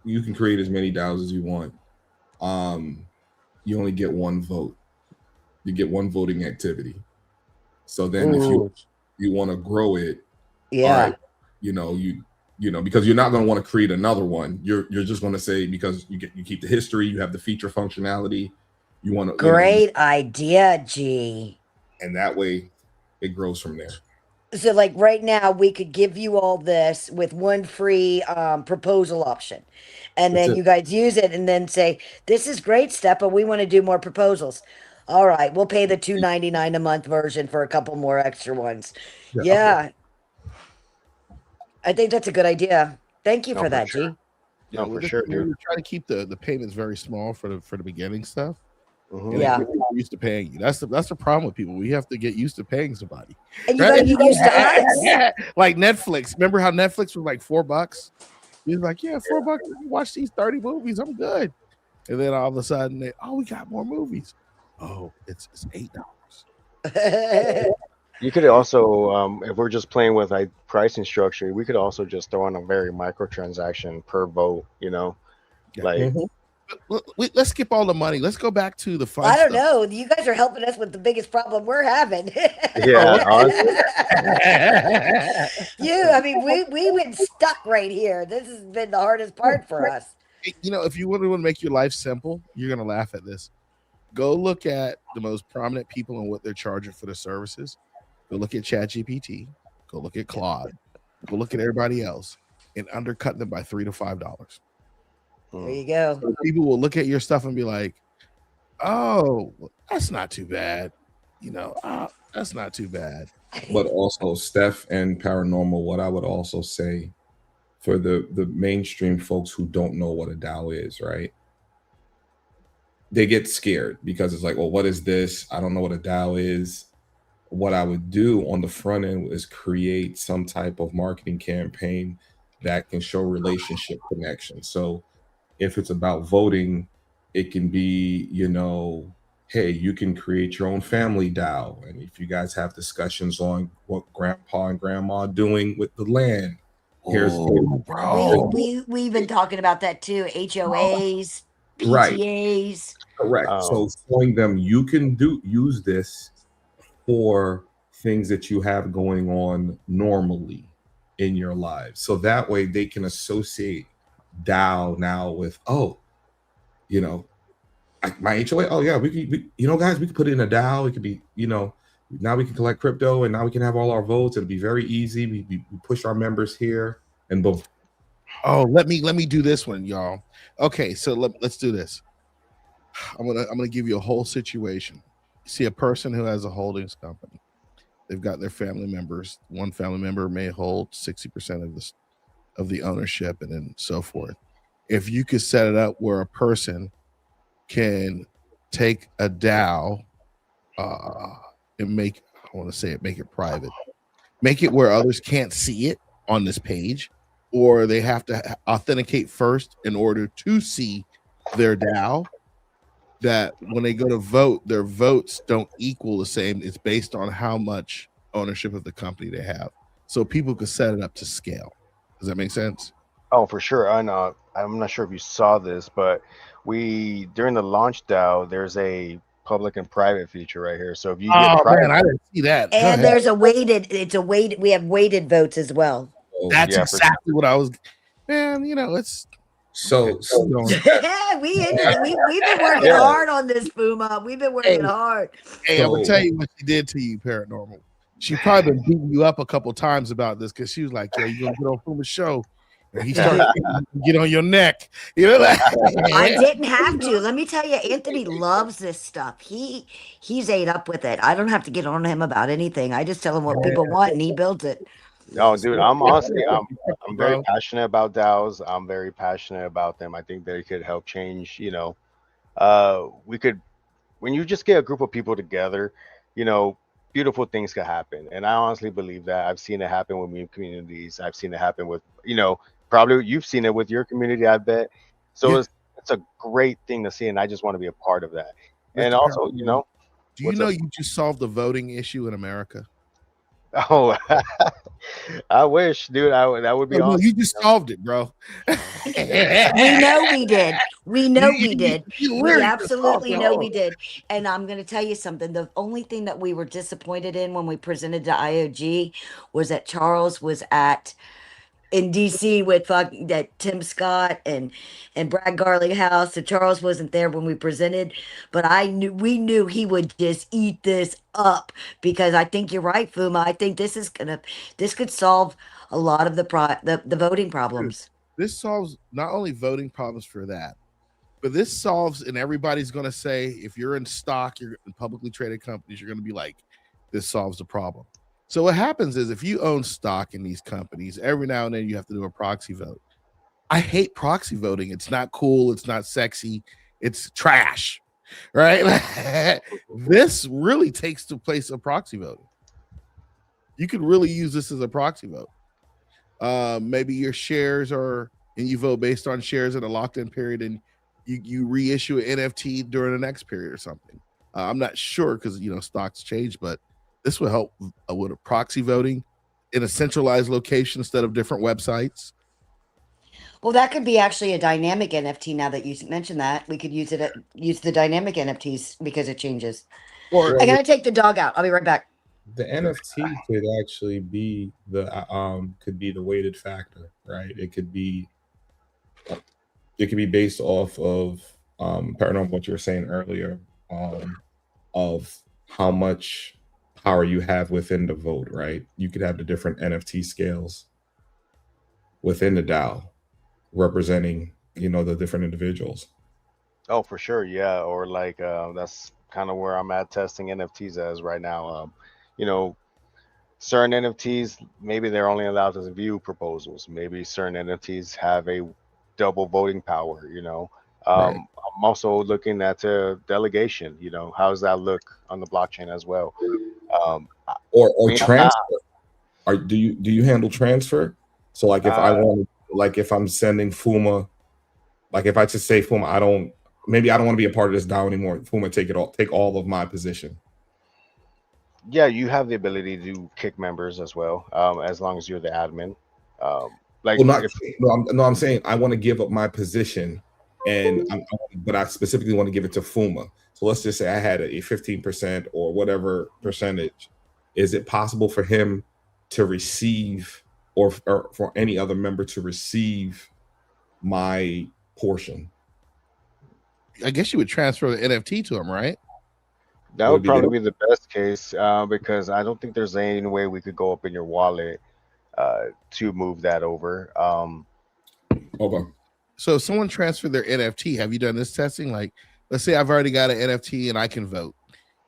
you can create as many DAOs as you want. You only get one vote. You get one voting activity. So then if you want to grow it, yeah, all right, you know, because you're not going to want to create another one. You're just going to say, because you keep the history, you have the feature functionality. You want to great idea, G. And that way it grows from there. So like right now we could give you all this with one free proposal option. And then you guys use it and then say, this is great stuff, but we want to do more proposals. All right, we'll pay the $2.99 a month version for a couple more extra ones. Yeah. I think that's a good idea. Thank you for that, sure. G. Yeah, for sure, dude. We try to keep the payments very small for the beginning stuff. Yeah, people are used to paying you. That's the problem with people. We have to get used to paying somebody. and you gotta get used to us. Like Netflix. Remember how Netflix was like $4? He was like, yeah, $4. Watch these 30 movies. I'm good. And then all of a sudden, we got more movies. Oh, it's $8. You could also, if we're just playing with like pricing structure, we could also just throw on a very microtransaction per vote. You know, like. Let's skip all the money. Let's go back to the fun. I don't know. You guys are helping us with the biggest problem we're having. Yeah, honestly. I mean, we've been stuck right here. This has been the hardest part for us. You know, if you want to make your life simple, you're gonna laugh at this. Go look at the most prominent people and what they're charging for their services. Go look at ChatGPT. Go look at Claude. Go look at everybody else and undercut them by $3 to $5. There you go. So people will look at your stuff and be like, "Oh, that's not too bad," you know. That's not too bad. But also, Steph and Paranormal, what I would also say for the mainstream folks who don't know what a DAO is, right? They get scared because it's like, well, what is this? I don't know what a DAO is. What I would do on the front end is create some type of marketing campaign that can show relationship connection. So if it's about voting, it can be, you know, hey, you can create your own family DAO. And if you guys have discussions on what grandpa and grandma are doing with the land, We've been talking about that too. HOAs, PTAs. Correct. So showing them you can use this for things that you have going on normally in your lives. So that way they can associate DAO now with, you know, my HOA. Oh yeah, we you know, guys, we could put it in a DAO. It could be, you know, now we can collect crypto and now we can have all our votes. It'll be very easy. We push our members here and boom. Oh, let me do this one, y'all. Okay, so let's do this. I'm gonna give you a whole situation. See a person who has a holdings company. They've got their family members. One family member may hold 60% of the ownership, and then so forth. If you could set it up where a person can take a DAO and make it private, make it where others can't see it on this page, or they have to authenticate first in order to see their DAO. That when they go to vote, their votes don't equal the same. It's based on how much ownership of the company they have, so people could set it up to scale. Does that make sense? Oh, for sure. And I'm not sure if you saw this, but we during the launch DAO, there's a public and private feature right here. So if you get Oh private, man, I didn't see that. Go And ahead. there's a weighted. It's a weighted. We have weighted votes as well. That's yeah, for exactly what I was. Man, it's So We've been working Yeah. hard on this, Fuma. We've been working hard. Hey, I'm gonna So- tell you what she did to you, Paranormal. She probably been beating you up a couple times about this because she was like, "Yo, you gonna get on Fuma's show?" And he started get on your neck. You know, like, I didn't have to. Let me tell you, Anthony loves this stuff. He's ate up with it. I don't have to get on him about anything. I just tell him what people want, and he builds it. No, dude, I'm honestly, I'm very Bro. passionate about DAOs. I'm very passionate about them. I think they could help change. We could, when you just get a group of people together, beautiful things could happen. And I honestly believe that. I've seen it happen with meme communities. I've seen it happen with, probably you've seen it with your community, I bet. So Yeah. it's a great thing to see, and I just want to be a part of that. And Mr. also, Paranormal, do you what's know up? you just solved the voting issue in America? Oh, I wish, dude. That would be No, awesome. you just solved it, bro. We know we did. We know we did. You We literally just absolutely solved know it. we did. And I'm going to tell you something. The only thing that we were disappointed in when we presented to IOG was that Charles was in DC with that Tim Scott and Brad Garley House. So Charles wasn't there when we presented, but we knew he would just eat this up, because I think you're right, Fuma. I think this could solve a lot of the voting problems. This solves not only voting problems for that, but this solves, and everybody's going to say, if you're in stock, you're in publicly traded companies, you're going to be like, this solves the problem. So what happens is, if you own stock in these companies, every now and then you have to do a proxy vote. I hate proxy voting. It's not cool. It's not sexy. It's trash, right? This really takes the place of proxy voting. You could really use this as a proxy vote. Maybe your shares and you vote based on shares in a locked-in period, and you reissue an NFT during the next period or something. I'm not sure, because stocks change, but this will help with a proxy voting in a centralized location instead of different websites. Well, that could be actually a dynamic NFT. Now that you mentioned that, we could use the dynamic NFTs because it changes. Or I gotta take the dog out. I'll be right back. The NFT could actually be the weighted factor, right? It could be based off of Paranormal, what you were saying earlier, of how much power you have within the vote, right? You could have the different NFT scales within the DAO representing, the different individuals. Oh, for sure, yeah. Or like that's kind of where I'm at testing NFTs as right now. Certain NFTs, maybe they're only allowed to view proposals. Maybe certain NFTs have a double voting power. Right. I'm also looking at delegation. How does that look on the blockchain as well? Or I'm transfer. Do you handle transfer? So like if I want, like if I'm sending Fuma, like if I just say Fuma, I don't want to be a part of this DAO anymore. Fuma, take all of my position. Yeah, you have the ability to kick members as well, as long as you're the admin. I'm saying I want to give up my position, but I specifically want to give it to Fuma. So let's just say I had a 15% or whatever percentage. Is it possible for him to receive, or for any other member to receive my portion? I guess you would transfer the NFT to him, right? That Would would be probably be the best case, because I don't think there's any way we could go up in your wallet to move that over. Okay. So if someone transferred their NFT, have you done this testing? Like, let's say I've already got an NFT and I can vote.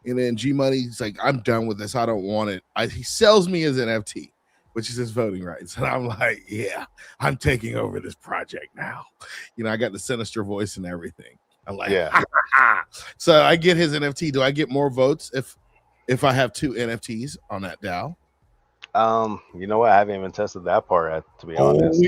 And then Gmoney's like, I'm done with this. I don't want it. He sells me his NFT, which is his voting rights. And I'm like, yeah, I'm taking over this project now. I got the sinister voice and everything. I'm like, Yeah. So I get his NFT. Do I get more votes if I have two NFTs on that DAO? You know what? I haven't even tested that part yet, to be Oh, honest.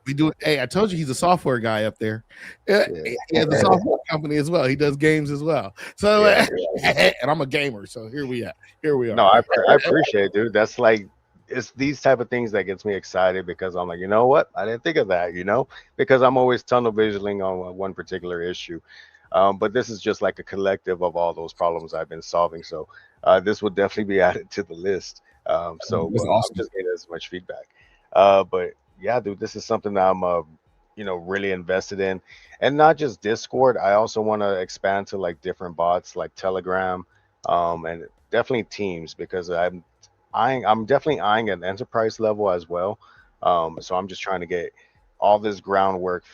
we do. Hey, I told you he's a software guy up there. Yeah, Yeah. he has a software company as well. He does games as well. So, Yeah. and I'm a gamer. So here we are. Here we are. No, I appreciate it, dude. That's like it's these type of things that gets me excited because I'm like, you know what? I didn't think of that, because I'm always tunnel visioning on one particular issue. But this is just like a collective of all those problems I've been solving. So this would definitely be added to the list. So That's I'm awesome. just getting as much feedback. But yeah, dude, this is something that I'm really invested in, and not just Discord. I also want to expand to like different bots like Telegram, and definitely Teams because I'm definitely eyeing an enterprise level as well. So I'm just trying to get all this groundwork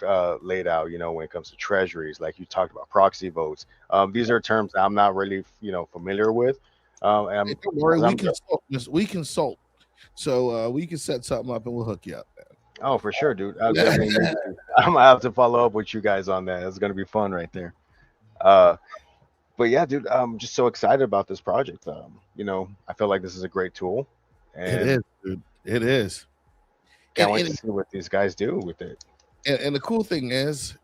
laid out, when it comes to treasuries, like you talked about proxy votes. These are terms that I'm not really, familiar with. And Hey, don't worry, as we I'm, consult. We consult. So we can set something up and we'll hook you up. oh, for sure, dude. I'll definitely I'm gonna have to follow up with you guys on that. It's gonna be fun right there. Uh, but yeah, dude, I'm just so excited about this project. I feel like this is a great tool, It and is, dude. It is. can't wait And, to see what these guys do with it. and the cool thing is,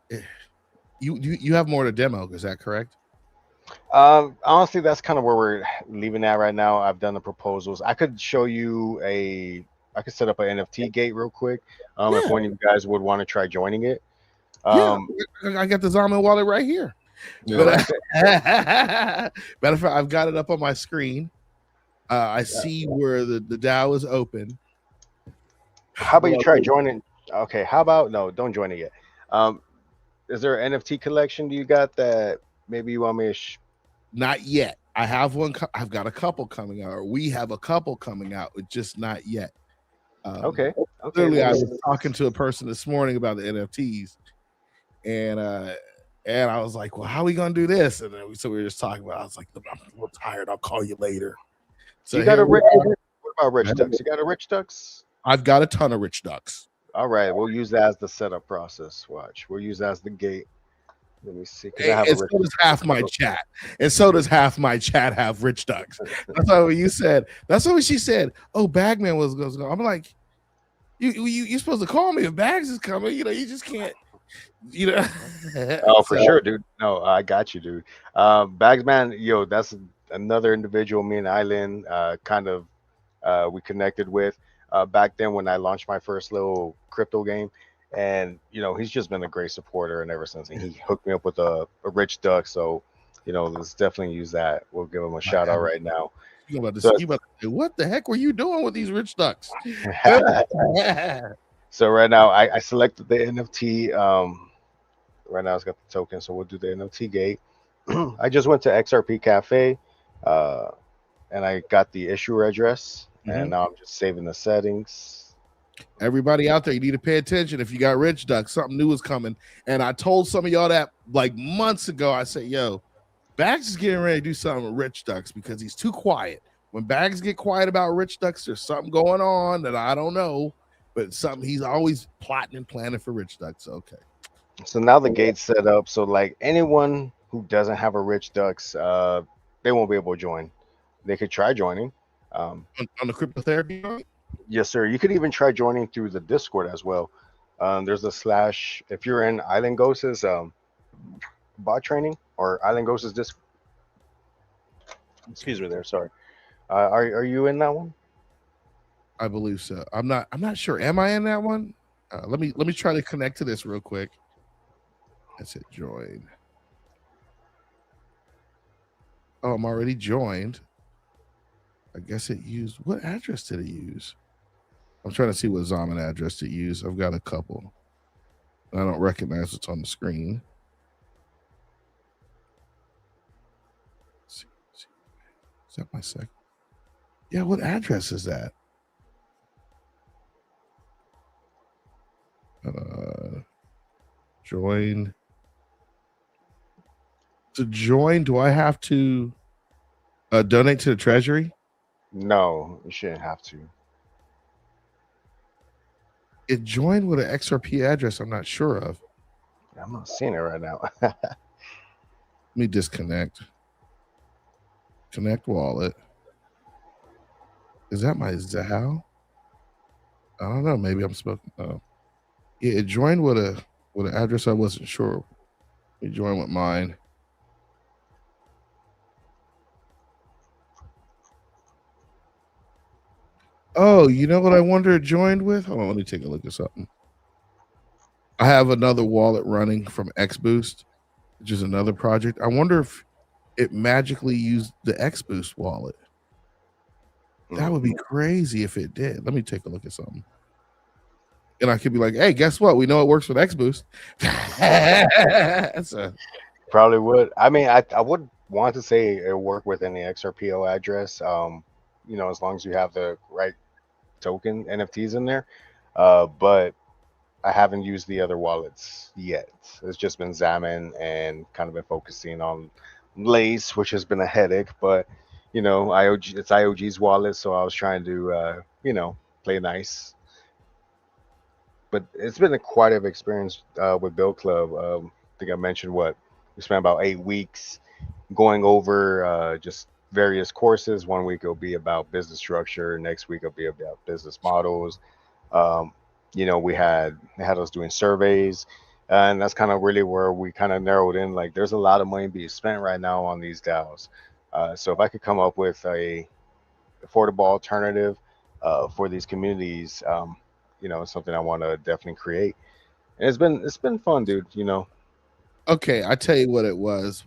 you have more to demo. Is that correct? Honestly, that's kind of where we're leaving at right now. I've done the proposals. I could set up an NFT gate real quick. If Yeah. one of you guys would want to try joining it. Yeah, Um, I got the Zama wallet right here. all But right. matter of fact, I've got it up on my screen. I see where the DAO is open. How about you Well, try joining? Okay, how about no? Don't join it yet. Um, is there an NFT collection do you got that maybe you want me to? Not yet. I have one. I've got a couple coming out, or we have a couple coming out, but just not yet. Okay. Literally, I well, was talking to a person this morning about the NFTs, and I was like, "Well, how are we gonna do this?" And then we were just talking about. I was like, "I'm a little tired. I'll call you later." So you got here a we rich. are. What about rich ducks? You got a rich ducks? I've got a ton of rich ducks. All right, we'll use that as the setup process. Watch, we'll use that as the gate. Let me see, because I have a And rich. so does half my chat. And so does half my chat have rich ducks. That's why when you said, that's what she said. Oh, Bagman was going to go. I'm like, you're supposed to call me if Bags is coming. You just can't, Oh, for sure, dude. No, I got you, dude. Bagsman, yo, that's another individual me and Eileen kind of we connected with back then when I launched my first little crypto game. And he's just been a great supporter, and ever since he hooked me up with a rich duck. So, let's definitely use that. We'll give him a shout out right now. You about to So- say, what the heck were you doing with these rich ducks? So right now I selected the NFT. Right now it's got the token, so we'll do the NFT gate. I just went to XRP Cafe, and I got the issuer address, and now I'm just saving the settings. Everybody out there, you need to pay attention. If you got rich ducks, something new is coming. And I told some of y'all that like months ago. I said, yo, Bags is getting ready to do something with rich ducks because he's too quiet. When Bags get quiet about rich ducks, there's something going on that I don't know, but something he's always plotting and planning for rich ducks. Okay. So now the gate's set up. So like anyone who doesn't have a rich ducks, they won't be able to join. They could try joining. On the cryptotherapy joint? Yes, sir. You could even try joining through the Discord as well. There's a slash if you're in Island Ghost's bot training or Island Ghost's disc. Excuse me, there. Sorry. Are you in that one? I believe so. I'm not sure. Am I in that one? Let me try to connect to this real quick. That's it. Join. Oh, I'm already joined. I guess it used what address did it use? I'm trying to see what Zaman address it used. I've got a couple. I don't recognize what's on the screen. Let's see. Is that my second? Yeah, what address is that? Join. To join, do I have to donate to the treasury? No, you shouldn't have to. It joined with an XRP address I'm not sure of. I'm not seeing it right now. Let me disconnect. Connect wallet. Is that my Zao? I don't know. Maybe I'm smoking. Oh, yeah. It joined with an address I wasn't sure. It joined with mine. Oh, you know what I wonder it joined with? Hold on, let me take a look at something. I have another wallet running from XBoost, which is another project. I wonder if it magically used the XBoost wallet. That would be crazy if it did. Let me take a look at something. And I could be like, hey, guess what? We know it works with XBoost. Probably would. I mean, I would want to say it work with any XRPO address. You know, as long as you have the right token NFTs in there. But I haven't used the other wallets yet. It's just been Xamin and kind of been focusing on Lace, which has been a headache. But you know, IOG, it's IOG's wallet, so I was trying to you know, play nice. But it's been a quite an experience with Bill Club. I think I mentioned what we spent about 8 weeks going over just various courses. One week it'll be about business structure. Next week it'll be about business models. Um, you know, they had us doing surveys, and that's kind of really where we kind of narrowed in. Like, there's a lot of money being spent right now on these DAOs. So if I could come up with a affordable alternative for these communities, you know, it's something I want to definitely create. And it's been fun, dude. You know. Okay, I tell you what it was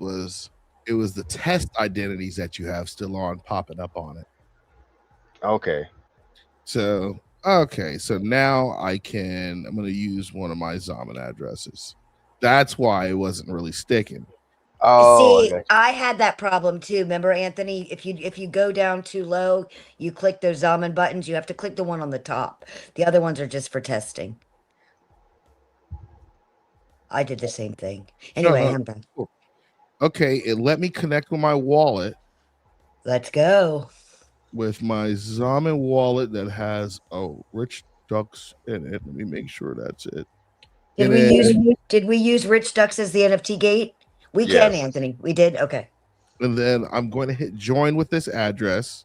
it was the test identities that you have still on popping up on it. Okay. So so now I'm going to use one of my Zaman addresses. That's why it wasn't really sticking. Oh, See, I had that problem too. Remember, Anthony, if you go down too low, you click those Zaman buttons, you have to click the one on the top. The other ones are just for testing. I did the same thing. Anyway, I'm done. Cool. Okay, it let me connect with my wallet. Let's go. With my Zaman wallet that has Rich Ducks in it. Let me make sure that's it. Did we use Rich Ducks as the NFT gate? We can, Anthony. We did. Okay. And then I'm going to hit join with this address.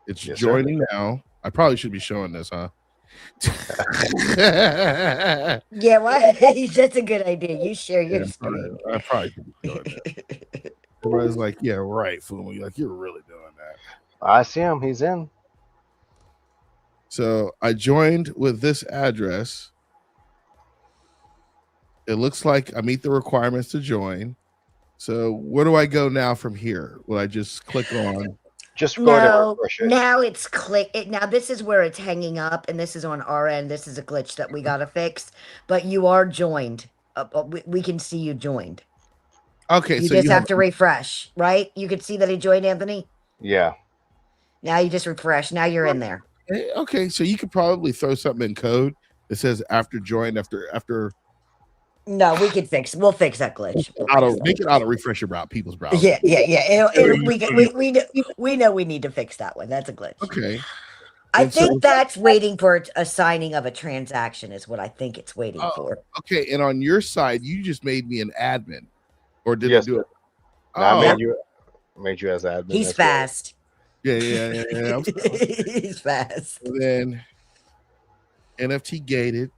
It's joining now. I probably should be showing this, huh? Yeah, well, that's a good idea. You share your screen. I probably should be showing that. Everybody's like, yeah, right, Fuma. You're like, you're really doing that. I see him. He's in. So I joined with this address. It looks like I meet the requirements to join. So where do I go now from here? Will I just click on? Just go to refresh it. Now it's now this is where it's hanging up, and this is on our end. This is a glitch that we got to fix. But you are joined. We can see you joined. Okay, you just have to refresh, right? You can see that he joined, Anthony. Yeah. Now you just refresh. Now you're in there. Okay, so you could probably throw something in code that says after join after. No, we could fix. We'll fix that glitch. Make it auto refresh your people's browser. Yeah. We know we need to fix that one. That's a glitch. Okay. I think that's waiting for a signing of a transaction is what I think it's waiting for. Okay, and on your side, you just made me an admin, or did I do it? I made you as admin. He's fast. Yeah. He's fast. And then NFT gated.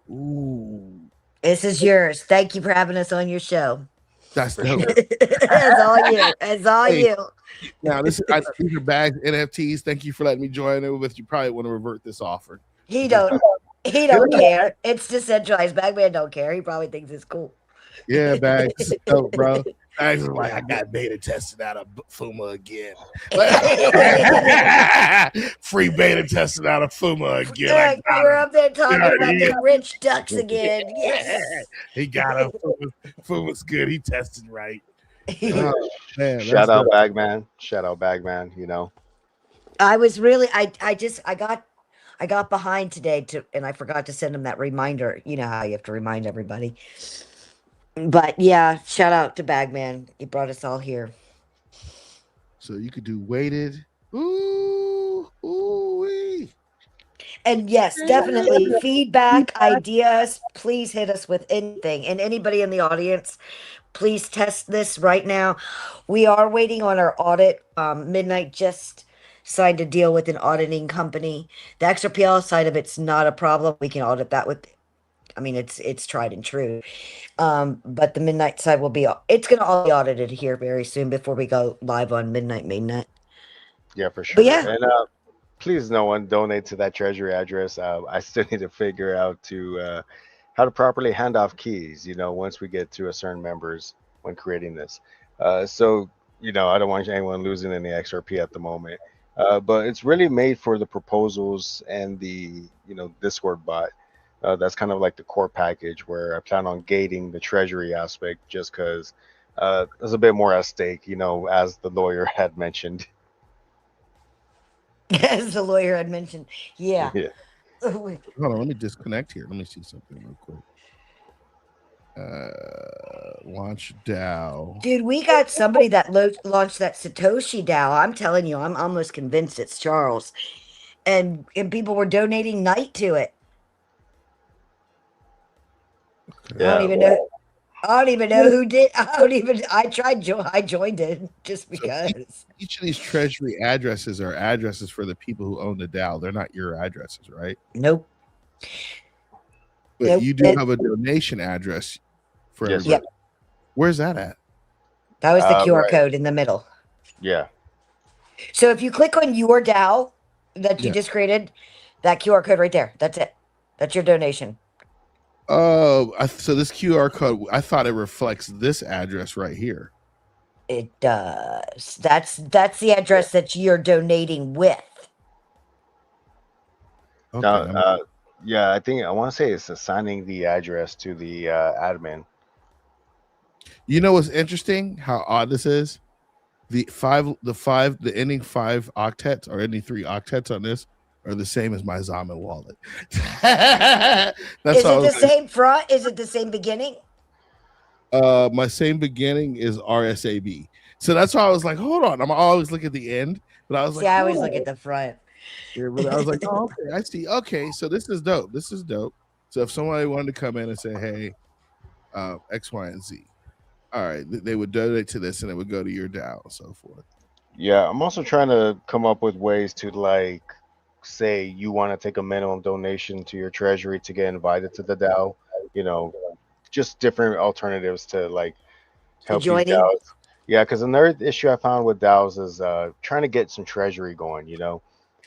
Ooh. This is yours. Thank you for having us on your show. That's dope. That's all you. That's all you. Now these are bags, NFTs. Thank you for letting me join in with you. Probably want to revert this offer. He don't care. It's decentralized. Bagman don't care. He probably thinks it's cool. Yeah, Bags. Dope, bro. Bags is like, I got beta tested out of Fuma again. Free beta tested out of Fuma again. We're up there talking about the Rich Ducks again. Yes. He got him. Fuma's good. He tested right. Oh, man, shout out Bagman. Shout out Bagman, you know. I was really I got behind today and I forgot to send him that reminder. You know how you have to remind everybody. But yeah, shout out to Bagman. He brought us all here. So you could do weighted. And yes, definitely feedback, ideas. Please hit us with anything. And anybody in the audience, please test this right now. We are waiting on our audit. Midnight just signed a deal with an auditing company. The XRPL side of it's not a problem. We can audit that with. I mean, it's tried and true. But the Midnight side will be. It's going to all be audited here very soon before we go live on Midnight Mainnet. Yeah, for sure. But yeah. And please, no one donate to that treasury address. I still need to figure out how to properly hand off keys. Once we get to a certain members when creating this. So I don't want anyone losing any XRP at the moment. But it's really made for the proposals and the Discord bot. That's kind of like the core package where I plan on gating the treasury aspect just because there's a bit more at stake, as the lawyer had mentioned. As the lawyer had mentioned. Yeah. Yeah. Hold on, let me disconnect here. Let me see something real quick. Launch DAO. Dude, we got somebody that launched that Satoshi DAO. I'm telling you, I'm almost convinced it's Charles. And people were donating night to it. Okay. I don't even know who did. I joined it just because. Each of these treasury addresses are addresses for the people who own the DAO. They're not your addresses, right? Nope. But Nope. you do have a donation address for Yes, everybody. Yep. Where's that at? That was the QR right. code in the middle. Yeah. So if you click on your DAO that you Yeah. just created, that QR code right there. That's it. That's your donation. Oh, so this QR code, I thought it reflects this address right here. It does. That's the address that you're donating with. Okay. Yeah, I want to say it's assigning the address to the admin. You know what's interesting? How odd this is? The ending 5 octets or ending 3 octets on this are the same as my Zaman wallet. That's Is how it the same front? Is it the same beginning? my same beginning is RSAB. So that's why I was like, hold on. I'm always looking at the end, but I was See, like, I always hold look on. at the front. Yeah, but I was like, oh, okay, I see. Okay, so this is dope. This is dope. So if somebody wanted to come in and say, hey, X, Y, and Z, all right, they would donate to this and it would go to your DAO and so forth. Yeah, I'm also trying to come up with ways to say you want to take a minimum donation to your treasury to get invited to the DAO. Just different alternatives to help these joining? DAOs. Yeah, because another issue I found with DAOs is trying to get some treasury going.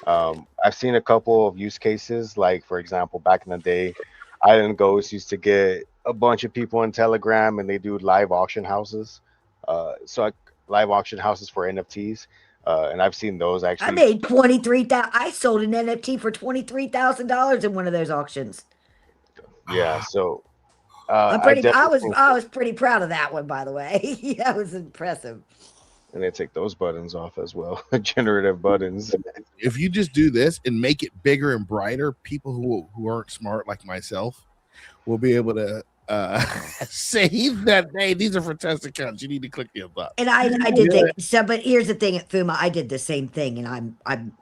I've seen a couple of use cases, like for example, back in the day, Island Ghost used to get a bunch of people in Telegram and they do live auction houses. Live auction houses for NFTs. And I've seen those I actually. made 23,000. I sold an NFT for $23,000 in one of those auctions. Yeah, so I definitely think was pretty proud of that one, by the way. That was impressive. and they take those buttons off as well, generative buttons. If you just do this and make it bigger and brighter, people who aren't smart like myself will be able to say that, hey, these are for test accounts. You need to click the above. And I did think so, but here's the thing at Fuma, I did the same thing, and I'm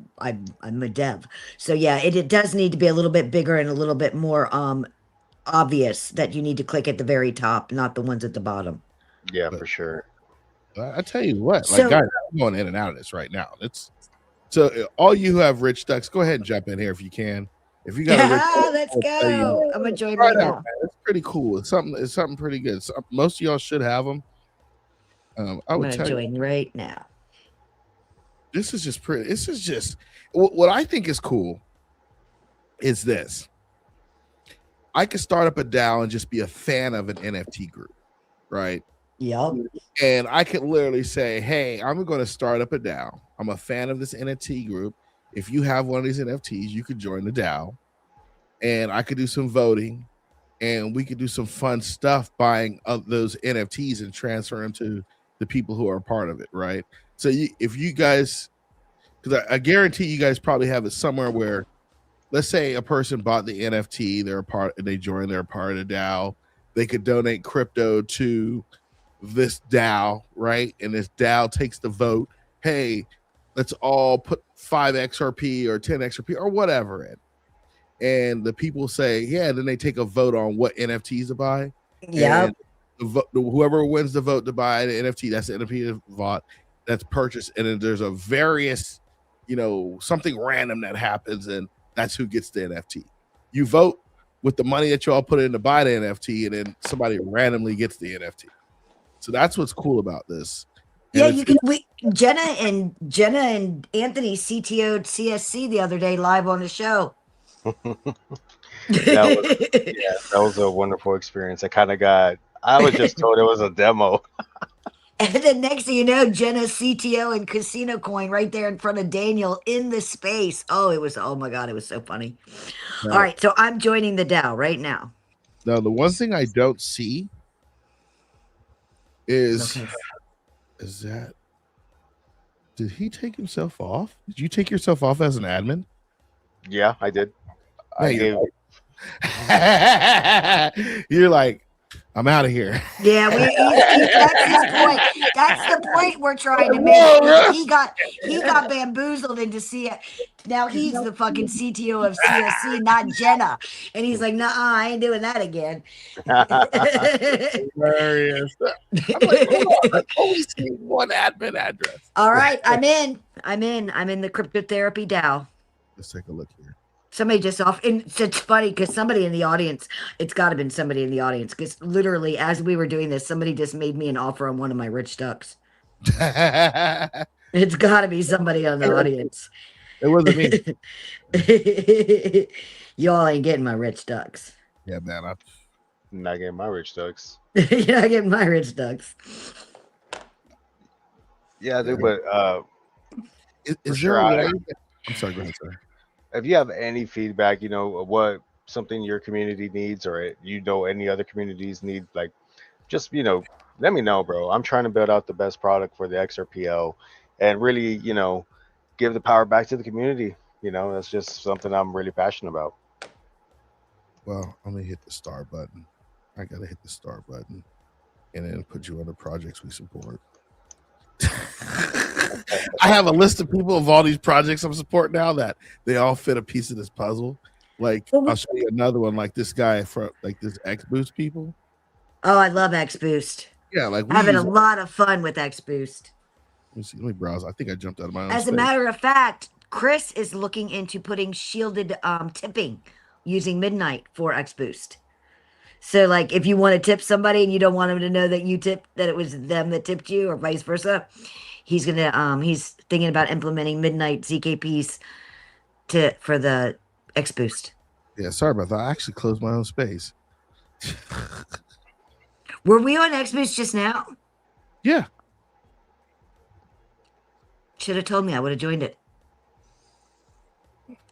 a dev, so yeah, it does need to be a little bit bigger and a little bit more obvious that you need to click at the very top, not the ones at the bottom. Yeah, for sure. I tell you what, So- guys, I'm going in and out of this right now. So all you who have rich ducks, go ahead and jump in here if you can. If you got a rich duck, Let's I'll tell you. go. I'm enjoying Try right it out, now. man. It's pretty cool. It's something pretty good. Most of y'all should have them. I I'm would gonna tell you, join right now. this is just pretty. This is just what I think is cool. Is this? I could start up a DAO and just be a fan of an NFT group, right? Yep. And I could literally say, hey, I'm going to start up a DAO. I'm a fan of this NFT group. If you have one of these NFTs, you could join the DAO. And I could do some voting. And we could do some fun stuff buying those NFTs and transfer them to the people who are a part of it, right? So if you guys, because I guarantee you guys probably have it somewhere where, let's say a person bought the NFT, they joined, they're part of the DAO. They could donate crypto to this DAO, right? And this DAO takes the vote. Hey, let's all put 5 XRP or 10 XRP or whatever in. And the people say, yeah, then they take a vote on what NFTs to buy. Yep. And whoever wins the vote to buy the NFT, that's the NFT vote that's purchased, and then there's a various, something random that happens, and that's who gets the NFT. You vote with the money that you all put in to buy the NFT, and then somebody randomly gets the NFT. So that's what's cool about this. And yeah, you can. Jenna and Anthony CTO'd CSC the other day live on the show. That was a wonderful experience. I was just told it was a demo. And then next thing you know, Jenna CTO and Casino Coin right there in front of Daniel in the space. Oh my God, it was so funny. No. All right, so I'm joining the DAO right now. Now, the one thing I don't see is that, did he take himself off? Did you take yourself off as an admin? Yeah, I did. You're like, I'm out of here. Yeah, that's his point. That's the point we're trying to make. He got bamboozled into it. Now he's the fucking CTO of CSC, not Jenna. And he's like, nah, I ain't doing that again. Hilarious. I'm like, hold on, I've only seen one admin address. All right, I'm in the cryptotherapy DAO. Let's take a look here. Somebody just off, and it's funny because somebody in the audience, it's got to have been somebody in the audience, because literally as we were doing this, somebody just made me an offer on one of my rich ducks. It's got to be somebody on the audience. It wasn't me. Y'all ain't getting my rich ducks. Yeah, man. I'm not getting my rich ducks. You're not getting my rich ducks. Yeah, dude, but is there a way? I'm sorry, go ahead, sir. If you have any feedback, what something your community needs, or any other communities need, like, just let me know, bro. I'm trying to build out the best product for the XRPL, and really, give the power back to the community. That's just something I'm really passionate about. Well, I'm gonna hit the star button. I gotta hit the star button, and then put you on the projects we support. I have a list of people of all these projects I'm supporting now that they all fit a piece of this puzzle. Like, I'll show you another one, like this guy from this X Boost people. Oh, I love X Boost. Yeah, like having a lot of fun with X Boost. Let me browse. I think I jumped out of my own As space. a matter of fact, Chris is looking into putting shielded tipping using Midnight for X Boost. So, like, if you want to tip somebody and you don't want them to know that you tipped, that it was them that tipped you, or vice versa, he's thinking about implementing Midnight ZKPs for the X Boost. Yeah, sorry about that. I actually closed my own space. Were we on X Boost just now? Yeah. Should have told me. I would have joined it.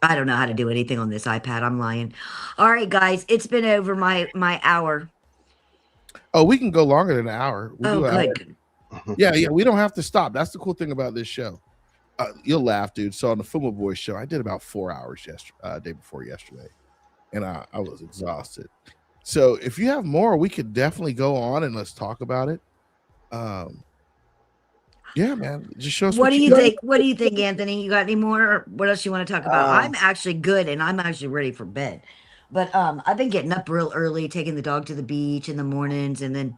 I don't know how to do anything on this iPad. I'm lying. All right, guys. It's been over my hour. Oh, we can go longer than an hour. Good. Yeah. We don't have to stop. That's the cool thing about this show. You'll laugh, dude. So on the Fuma Boy'Z show, I did about 4 hours day before yesterday, and I was exhausted. So if you have more, we could definitely go on and let's talk about it. Yeah, man. Just show us what do you think? What do you think, Anthony? You got any more? What else you want to talk about? I'm actually good, and I'm actually ready for bed. But I've been getting up real early, taking the dog to the beach in the mornings, and then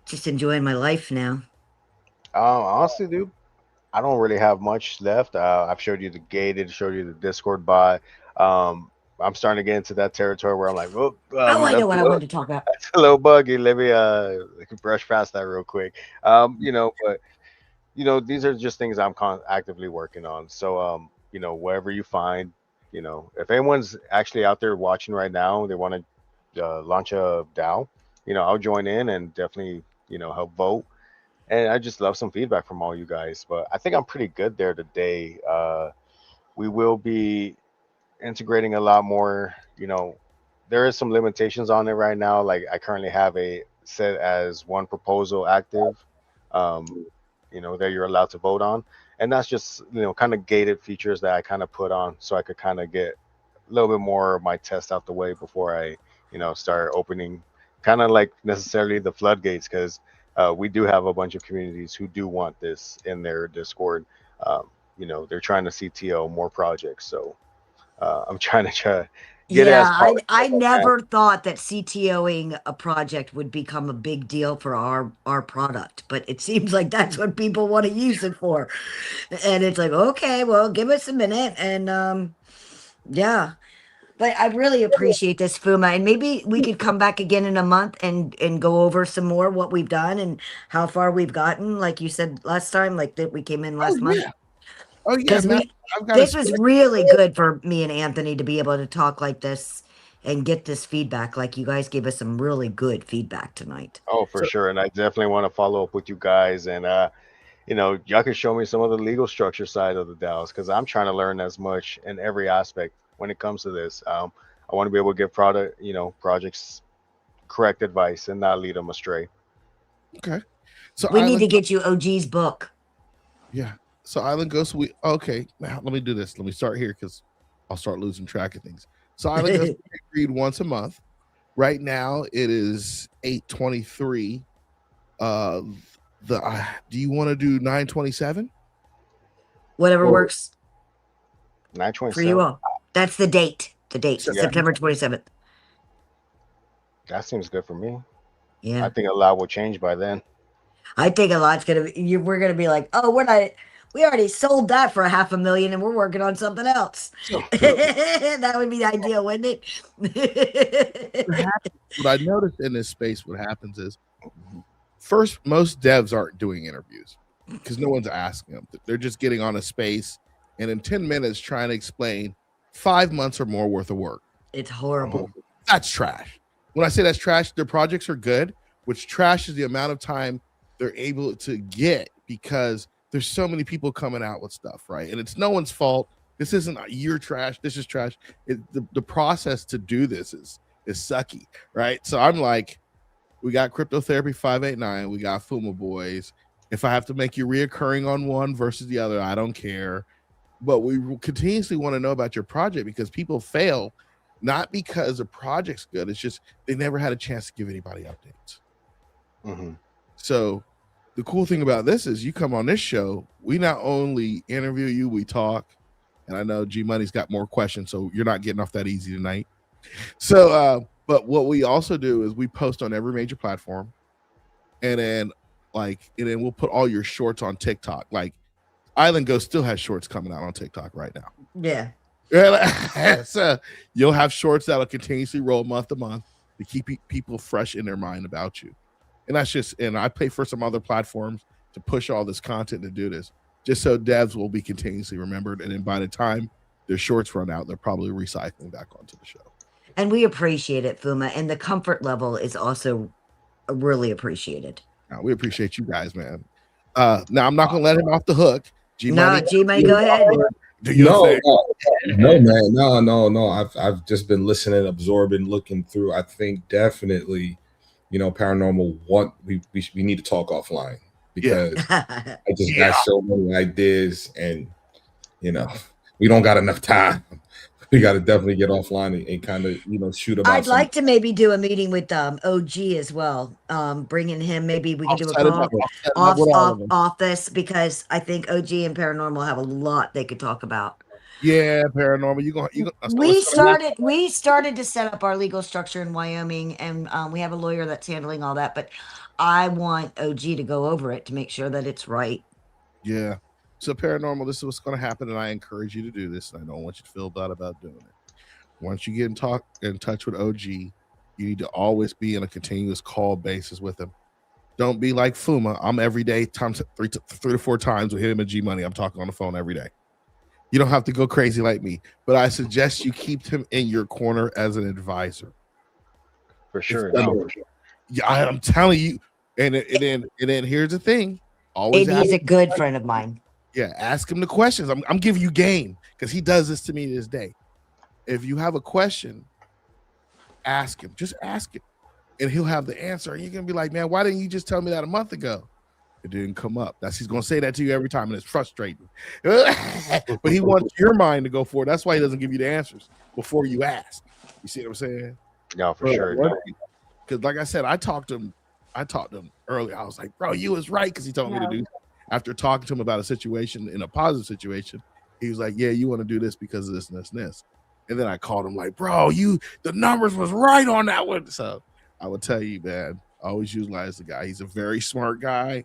just enjoying my life now. Honestly, dude, I don't really have much left. I've showed you the gated, showed you the Discord bot. I'm starting to get into that territory where I'm like, I know what I wanted to talk about. It's a little buggy. Let me brush past that real quick. But these are just things I'm actively working on. So wherever you find, if anyone's actually out there watching right now, they want to launch a DAO, I'll join in and definitely help vote. And I just love some feedback from all you guys. But I think I'm pretty good there today. We will be integrating a lot more. There is some limitations on it right now. Like, I currently have a set as one proposal active, that you're allowed to vote on, and that's just kind of gated features that I kind of put on so I could kind of get a little bit more of my test out the way before I start opening kind of like necessarily the floodgates, because we do have a bunch of communities who do want this in their Discord. They're trying to CTO more projects, so I'm trying to get it as Yeah, polished I as I can. never thought that CTOing a project would become a big deal for our product, but it seems like that's what people want to use it for. And it's like, okay, well, give us a minute and yeah. But I really appreciate this, Fuma, and maybe we could come back again in a month and go over some more what we've done and how far we've gotten, like you said last time, like that we came in last month. Oh yeah, Because man. I've got this a was really good for me and Anthony to be able to talk like this and get this feedback. Like you guys gave us some really good feedback tonight. Oh, for sure. And I definitely want to follow up with you guys. And, y'all can show me some of the legal structure side of the DAOs because I'm trying to learn as much in every aspect when it comes to this. I want to be able to give projects correct advice and not lead them astray. Okay. So We need to get you OG's book. Yeah. So Island Ghost, now let me do this. Let me start here because I'll start losing track of things. So Island Ghost, we read once a month. Right now it is 8:23. Do you want to do 9:27? Whatever works 927. for you all. That's the date. The date, Yeah. September 27th. That seems good for me. Yeah. I think a lot will change by then. I think a lot's gonna be. We're gonna be like, oh, we already sold that for $500,000, and we're working on something else. That would be ideal, wouldn't it? What I noticed in this space, what happens is, first, most devs aren't doing interviews because no one's asking them. They're just getting on a space and in 10 minutes trying to explain 5 months or more worth of work. It's horrible. That's trash. When I say that's trash, their projects are good, which trash is the amount of time they're able to get because there's so many people coming out with stuff, right? And it's no one's fault. This isn't you're trash. This is trash. The process to do this is sucky, right? So I'm like, we got Cryptotherapy 589. We got Fuma Boy'Z. If I have to make you reoccurring on one versus the other, I don't care. But we continuously want to know about your project because people fail, not because the project's good. It's just they never had a chance to give anybody updates. Mm-hmm. So the cool thing about this is you come on this show, we not only interview you, we talk. And I know G Money's got more questions, so you're not getting off that easy tonight. So, but what we also do is we post on every major platform, and then we'll put all your shorts on TikTok. Like Island Ghost still has shorts coming out on TikTok right now. Yeah. So you'll have shorts that'll continuously roll month to month to keep people fresh in their mind about you. And and I pay for some other platforms to push all this content to do this, just so devs will be continuously remembered. And then by the time their shorts run out, they're probably recycling back onto the show. And we appreciate it, Fuma. And the comfort level is also really appreciated. We appreciate you guys, man. Now I'm not gonna let him off the hook. G-Money, go ahead. No, man. No. I've just been listening, absorbing, looking through. I think definitely, Paranormal we need to talk offline because I just got so many ideas and we don't got enough time. We got to definitely get offline and kind of shoot about. I'd like to maybe do a meeting with OG as well. Bringing him, maybe we can do a call off this because I think OG and Paranormal have a lot they could talk about. Yeah, Paranormal. We started to set up our legal structure in Wyoming, and we have a lawyer that's handling all that. But I want OG to go over it to make sure that it's right. Yeah. So Paranormal, this is what's going to happen, and I encourage you to do this. And I don't want you to feel bad about doing it. Once you get in touch with OG, you need to always be in a continuous call basis with him. Don't be like Fuma. I'm every day, times 3 to 4 times with him and G Money. I'm talking on the phone every day. You don't have to go crazy like me, but I suggest you keep him in your corner as an advisor. For sure. Yeah, I'm telling you. And then here's the thing. Always. He's a good friend of mine. Yeah, ask him the questions. I'm giving you game because he does this to me this day. If you have a question, ask him. Just ask him, and he'll have the answer. And you're gonna be like, man, why didn't you just tell me that a month ago? It didn't come up. He's gonna say that to you every time, and it's frustrating. But he wants your mind to go forward. That's why he doesn't give you the answers before you ask. You see what I'm saying? Yeah, for sure. Because like I said, I talked to him earlier. I was like, bro, you was right because he told me to do. After talking to him about a situation in a positive situation, he was like, yeah, you want to do this because of this and this and this. And then I called him like, bro, the numbers was right on that one. So I would tell you, man, always utilize the guy. He's a very smart guy,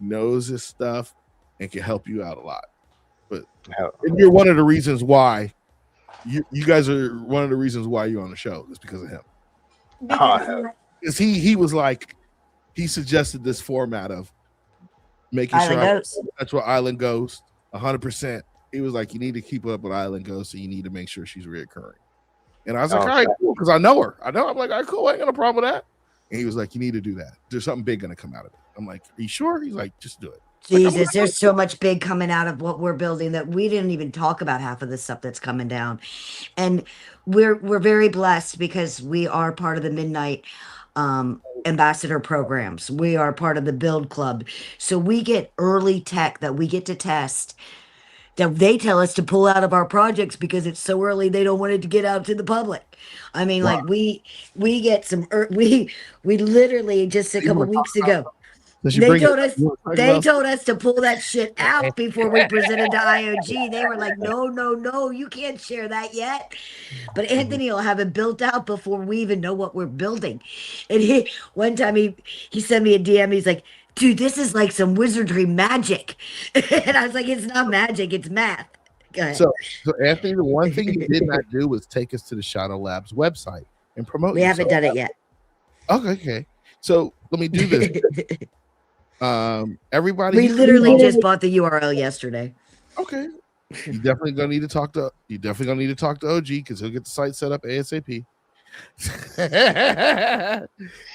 knows his stuff, and can help you out a lot. But you're one of the reasons why you guys are one of the reasons why you're on the show is because of him. Because he was like, he suggested this format of making sure that's where Island Ghost 100%. He was like, you need to keep up with Island Ghost, so you need to make sure she's reoccurring. And I was like, all right, cool, because I know her. I'm like, all right, cool, I ain't got no problem with that. And he was like, you need to do that. There's something big gonna come out of it. I'm like, are you sure? He's like, just do it. Jesus, like, there's so much big coming out of what we're building that we didn't even talk about half of the stuff that's coming down. And we're very blessed because we are part of the Midnight ambassador programs. We are part of the Build Club. So we get early tech that we get to test that they tell us to pull out of our projects because it's so early they don't want it to get out to the public. I mean, wow. Like we get some we literally just a couple weeks ago they told us to pull that shit out before we presented to IOG. They were like, no, you can't share that yet. But Anthony will have it built out before we even know what we're building. And one time he sent me a DM. He's like, dude, this is like some wizardry magic. And I was like, it's not magic, it's math. Go ahead. So Anthony, the one thing you did not do was take us to the Shadow Labs website and promote. We haven't done it yet. Okay. So let me do this. Everybody, we literally just bought the URL yesterday. Okay. You definitely gonna need to talk to OG because he'll get the site set up ASAP.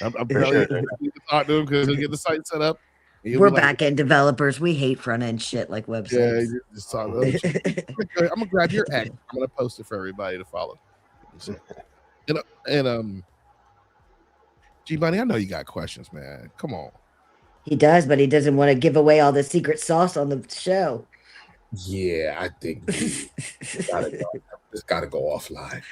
I'm probably gonna need to talk to him because he'll get the site set up. We're back end developers. We hate front end shit like websites. Yeah, just talk to OG. I'm gonna grab your X. I'm gonna post it for everybody to follow. And Gmoney, I know you got questions, man. Come on. He does, but he doesn't want to give away all the secret sauce on the show. Yeah, I think it's got to go offline.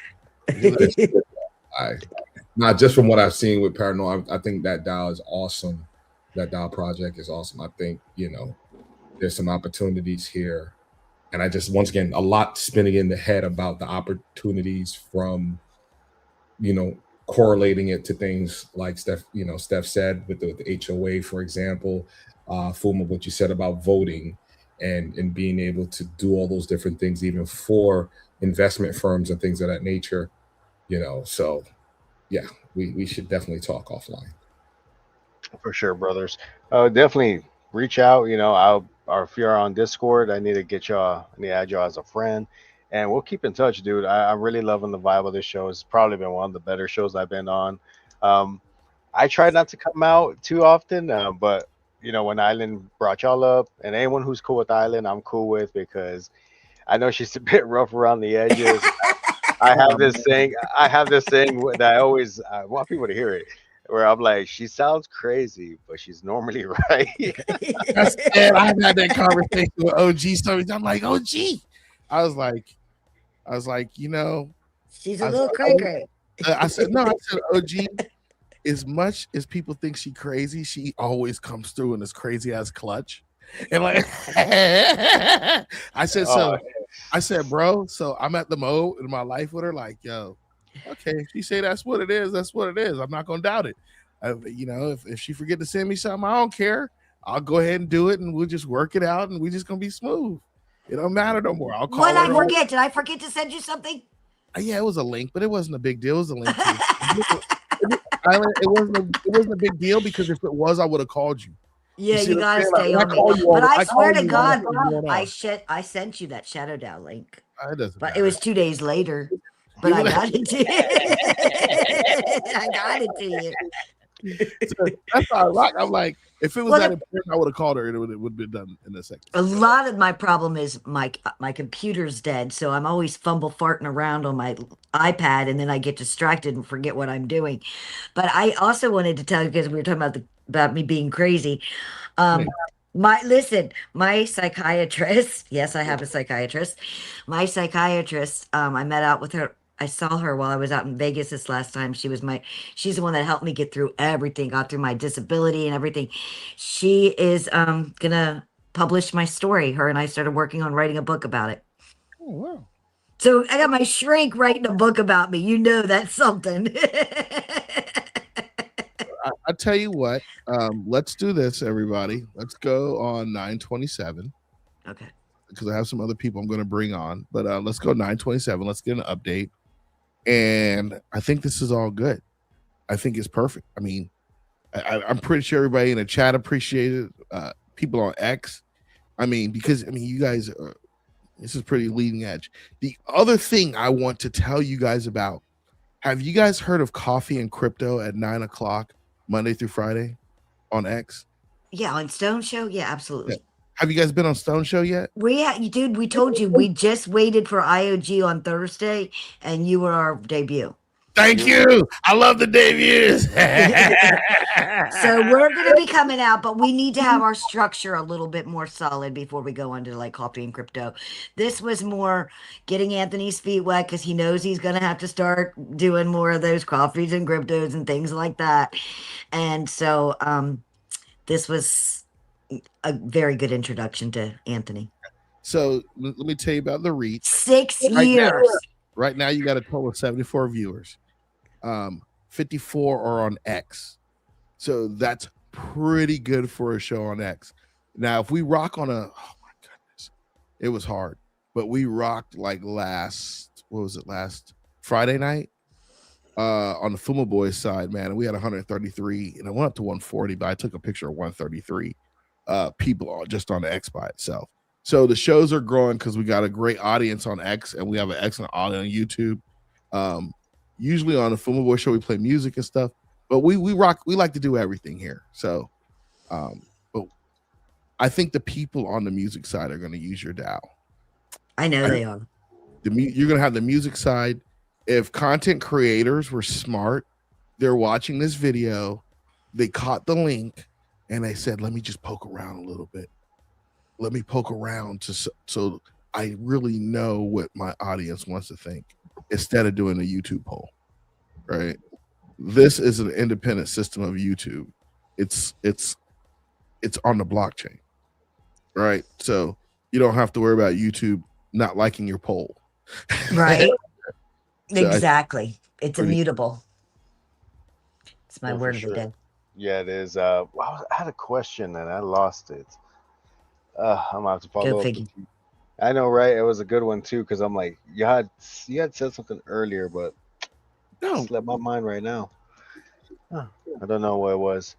Not just from what I've seen with Paranormal, I think that DAO is awesome. That DAO project is awesome. I think, there's some opportunities here. And I just, once again, a lot spinning in the head about the opportunities from, correlating it to things like Steph said with the HOA, for example, Fuma, what you said about voting and being able to do all those different things, even for investment firms and things of that nature, so yeah, we should definitely talk offline. For sure, brothers. Definitely reach out, or if you're on Discord, I need to add y'all as a friend. And we'll keep in touch, dude. I'm really loving the vibe of this show. It's probably been one of the better shows I've been on. I try not to come out too often, but when Island brought y'all up, and anyone who's cool with Island, I'm cool with, because I know she's a bit rough around the edges. I have this saying that I always want people to hear it, where I'm like, she sounds crazy, but she's normally right. I've had that conversation with OG stories. I'm like, OG. I was like, she's a little cray-cray. I said, OG, as much as people think she crazy, she always comes through in this crazy ass clutch. And like, I said, bro, so I'm at the mode in my life with her, like, yo, okay, she say that's what it is. That's what it is. I'm not going to doubt it. If she forget to send me something, I don't care. I'll go ahead and do it, and we'll just work it out, and we just going to be smooth. It don't matter no more. I'll call her. Did I forget to send you something? Yeah, it was a link, but it wasn't a big deal. It was a link. It wasn't a big deal, because if it was, I would have called you. Yeah, you gotta stay on me. But I swear to God, I sent you that Shadow DAO link. But it was 2 days later. But I got it to you. I got it to you. So that's how I rock. I'm like, if it was that important, I would have called her, and it would have been done in a second. A lot of my problem is my computer's dead, so I'm always farting around on my iPad, and then I get distracted and forget what I'm doing. But I also wanted to tell you, because we were talking about me being crazy. My psychiatrist, yes, I have a psychiatrist. My psychiatrist, I met out with her. I saw her while I was out in Vegas this last time. She's the one that helped me get through everything, got through my disability and everything. She is gonna publish my story. Her and I started working on writing a book about it. Oh wow. So I got my shrink writing a book about me. You know that's something. I tell you what, let's do this, everybody. Let's go on 927 Okay. because I have some other people I'm going to bring on. But let's go 927. Let's get an update. And I think this is all good. I think it's perfect. I mean, I'm pretty sure everybody in the chat appreciated it. People on X. I mean, because you guys are, this is pretty leading edge. The other thing I want to tell you guys about, have you guys heard of Coffee and Crypto at 9 o'clock Monday through Friday on X? Yeah, on Stone Show. Yeah, absolutely. Yeah. Have you guys been on Stone Show yet? Dude, we told you we just waited for IOG on Thursday, and you were our debut. Thank you. I love the debuts. So we're going to be coming out, but we need to have our structure a little bit more solid before we go on to like Coffee and Crypto. This was more getting Anthony's feet wet because he knows he's going to have to start doing more of those coffees and cryptos and things like that. And so this was a very good introduction to Anthony. So let me tell you about the reach. 6 years. Right now, you got a total of 74 viewers. 54 are on X. So that's pretty good for a show on X. Now, if we rock on oh my goodness, it was hard, but we rocked like last Friday night on the Fuma Boy'Z side, man. And we had 133 and it went up to 140, but I took a picture of 133 people just on the X by itself. So the shows are growing because we got a great audience on X and we have an excellent audience on YouTube. Usually on the Fuma Boy show, we play music and stuff, but we rock. We like to do everything here. So, but I think the people on the music side are going to use your DAO. I know they are. You're going to have the music side. If content creators were smart, they're watching this video, they caught the link, and they said, "Let me just poke around a little bit. Let me poke around so I really know what my audience wants to think." Instead of doing a YouTube poll, right? This is an independent system of YouTube. It's on the blockchain, right? So you don't have to worry about YouTube not liking your poll, right? So exactly. It's immutable. It's my word of the day. Yeah, it is. I had a question and I lost it. I'm gonna have to follow up. I know, right? It was a good one too, because I'm like, you had said something earlier, but it slipped my mind right now. I don't know what it was.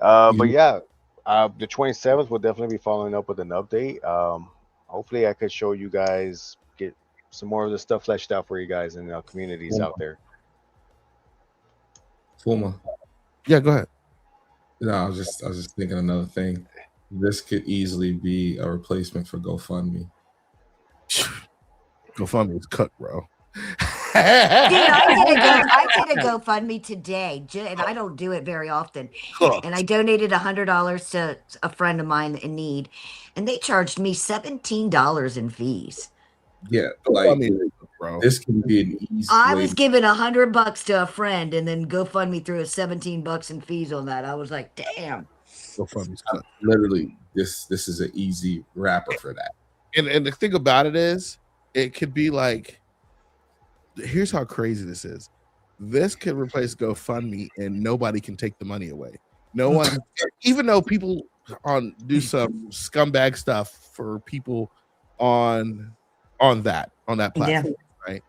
But yeah, the 27th we'll definitely be following up with an update. Hopefully, I could show you guys, get some more of the stuff fleshed out for you guys in the communities out there. Fuma. Yeah, go ahead. No, I was just thinking another thing. This could easily be a replacement for GoFundMe. GoFundMe is cooked, bro. Dude, I did a GoFundMe today, and I don't do it very often. And I donated $100 to a friend of mine in need, and they charged me $17 in fees. Yeah, like this can be an easy. I was giving $100 to a friend, and then GoFundMe threw a $17 in fees on that. I was like, damn. GoFundMe's literally this is an easy wrapper for that. And the thing about it is, it could be like, here's how crazy this is. This could replace GoFundMe and nobody can take the money away. No one, even though people do some scumbag stuff for people on that platform, right?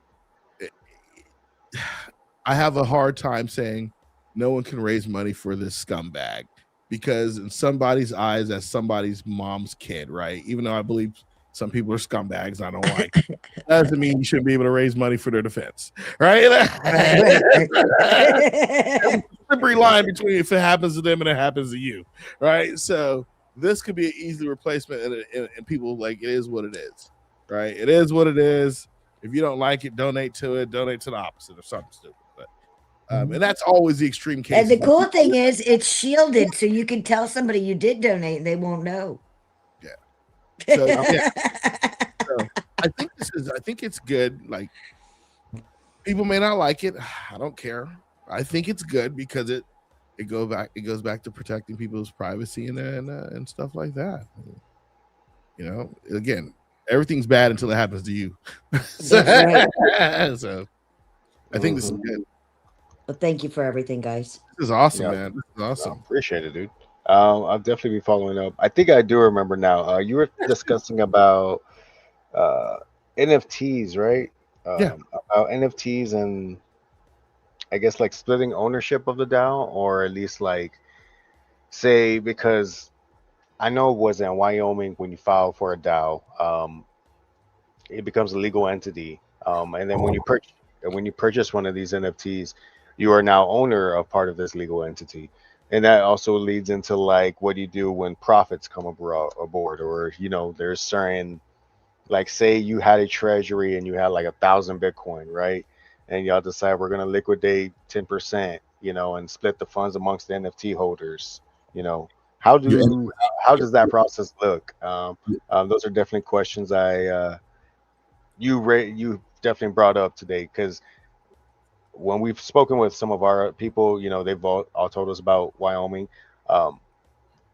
I have a hard time saying no one can raise money for this scumbag, because in somebody's eyes, that's somebody's mom's kid, right? Even though I believe some people are scumbags, I don't like it. That doesn't mean you shouldn't be able to raise money for their defense, right? Slippery line between if it happens to them and it happens to you, right? So this could be an easy replacement, and people like, it is what it is, right? It is what it is. If you don't like it, donate to it. Donate to the opposite or something stupid. But and that's always the extreme case. And the cool thing is, it's shielded, so you can tell somebody you did donate, and they won't know. So, yeah. So I think it's good. Like, people may not like it. I don't care. I think it's good because it goes back to protecting people's privacy and stuff like that. You know, again, everything's bad until it happens to you. That's right. So I think this is good. Well, thank you for everything, guys. This is awesome, Yeah. man. This is awesome. Appreciate it, dude. I'll definitely be following up. I think I do remember now. You were discussing about uh, NFTs, right? Yeah. About NFTs and I guess like splitting ownership of the DAO, or at least like say because I know it was in Wyoming when you file for a DAO, it becomes a legal entity, and then when you purchase one of these NFTs, you are now owner of part of this legal entity, and that also leads into like what do you do when profits come aboard, or there's certain like say you had a treasury and you had like 1,000 Bitcoin, right? And y'all decide we're gonna liquidate 10%, and split the funds amongst the NFT holders. You know, how do how does that process look? Those are definitely questions you definitely brought up today because when we've spoken with some of our people, they've all told us about Wyoming, um,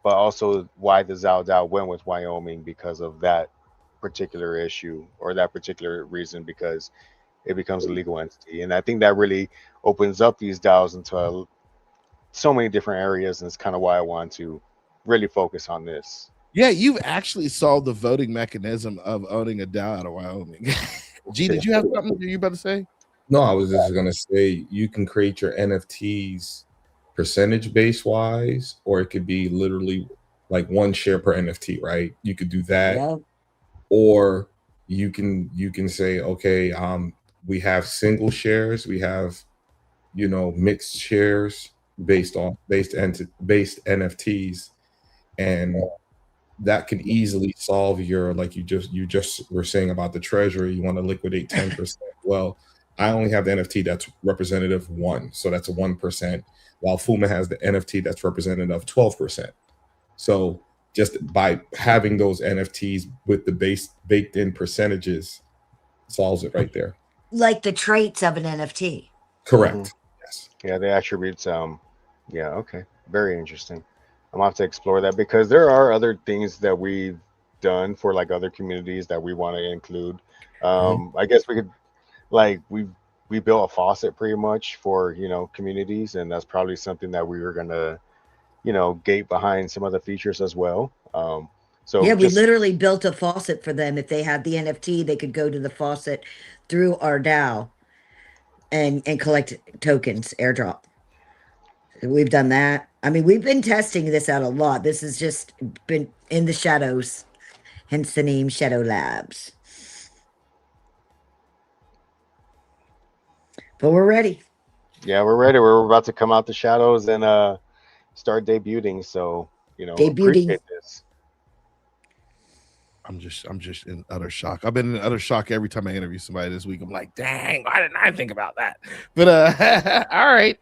but also why the Zhao Dao went with Wyoming because of that particular issue or that particular reason because it becomes a legal entity. And I think that really opens up these DAOs into so many different areas. And it's kind of why I want to really focus on this. Yeah, you've actually solved the voting mechanism of owning a DAO out of Wyoming. G, did you have something you about to say? No, I was just gonna say you can create your NFTs percentage base wise, or it could be literally like 1 share per NFT, right? You could do that. Yeah. Or you can say, okay, we have single shares, we have mixed shares based NFTs, and that can easily solve your, like you just were saying about the treasury, you want to liquidate 10%. Well, I only have the NFT that's representative 1, so that's a 1%, while Fuma has the NFT that's representative of 12%. So just by having those NFTs with the baked in percentages solves it right there. Like the traits of an NFT. Correct. Yes. Yeah, the attributes. Yeah, okay. Very interesting. I'm gonna have to explore that because there are other things that we've done for like other communities that we want to include. I guess we could like we built a faucet pretty much for communities, and that's probably something that we were gonna gate behind some other features as well. So yeah, we literally built a faucet for them. If they had the NFT, they could go to the faucet through our DAO and collect tokens, airdrop. We've done that. I mean, we've been testing this out a lot. This has just been in the shadows, hence the name Shadow Labs. But we're ready. Yeah, we're ready. We're about to come out the shadows and start debuting. So appreciate this. I'm just in utter shock. I've been in utter shock every time I interview somebody this week. I'm like, dang, why didn't I think about that? But all right.